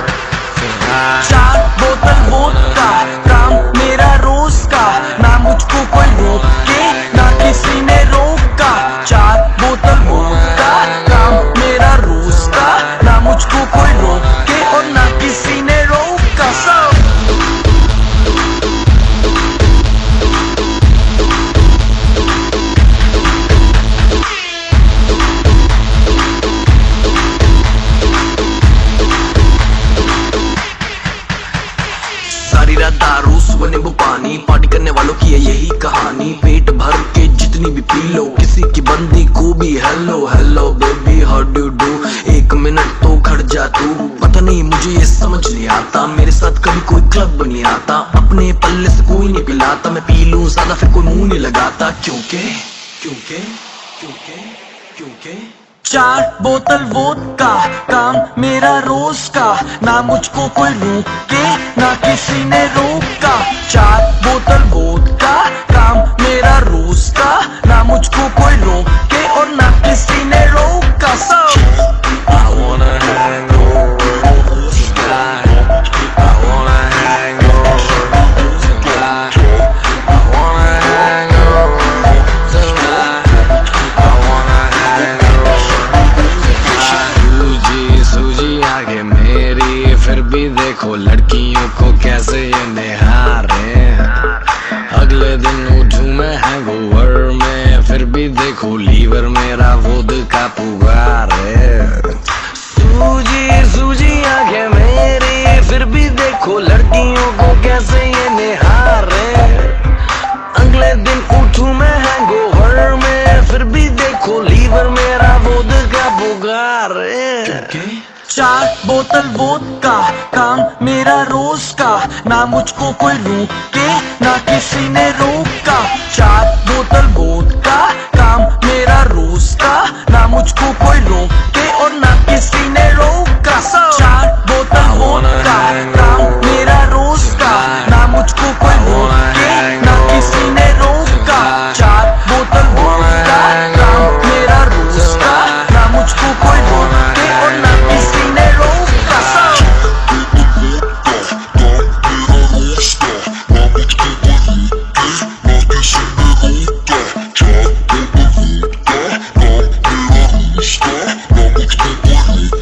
tonight. चार बोतल वोदका, काम मेरा रोज का, ना मुझको कोई रोके, ना किसी ने रोका। चार बोतल वोदका, काम मेरा रोज का, ना मुझको कोई रोके और ना किसी ने रोका। सारी रात दारू, सुबह नींबू पानी, पार्टी करने वालों की है यही कहानी। पेट भर के जितनी भी पी लो, किसी की बंदी को भी hello hello baby how do do, एक मिनट तो खड़ जा तू। पता नहीं मुझे ये समझ नहीं आता, मेरे साथ कभी कोई क्लब नहीं आता, अपने पल्ले से कोई नहीं पिलाता, मैं पी लूं ज्यादा फिर कोई मुंह नहीं लगाता। क्योंकि क्योंकि क्योंकि क्योंकि चार बोतल वोदका, काम मेरा रोज का, ना मुझको कोई रोके, ना किसी ने रोका। चार बोतल वोदका, काम मेरा रोज का, ना मुझको कोई रोके और ना किसी ने रोका। I wanna hang over tonight. फिर भी देखो लड़कियों को कैसे ये निहारे। अगले दिन उठूं मैं हैंगओवर में, फिर भी देखो लीवर मेरा वोदका पुकारे। सूजी सूजी आंखें मेरी, फिर भी देखो लड़कियों को कैसे ये निहारे। अगले दिन उठूं मैं हैंगओवर में, फिर भी देखो लीवर मेरा वोदका पुकारे। 4 बोतल वोदका काम मेरा रोज का, ना मुझको कोई रोके ना किसी ने रोका। 4 बोतल वोदका काम मेरा रोज का, ना मुझको कोई रोके और ना किसी ने रोका। 4 बोतल वोदका काम मेरा रोज का, ना मुझको कोई रोके ना किसी ने रोका। 4 बोतल वोदका काम मेरा रोज का, ना मुझको कोई रोके और ना किसी ने रोका। Stop,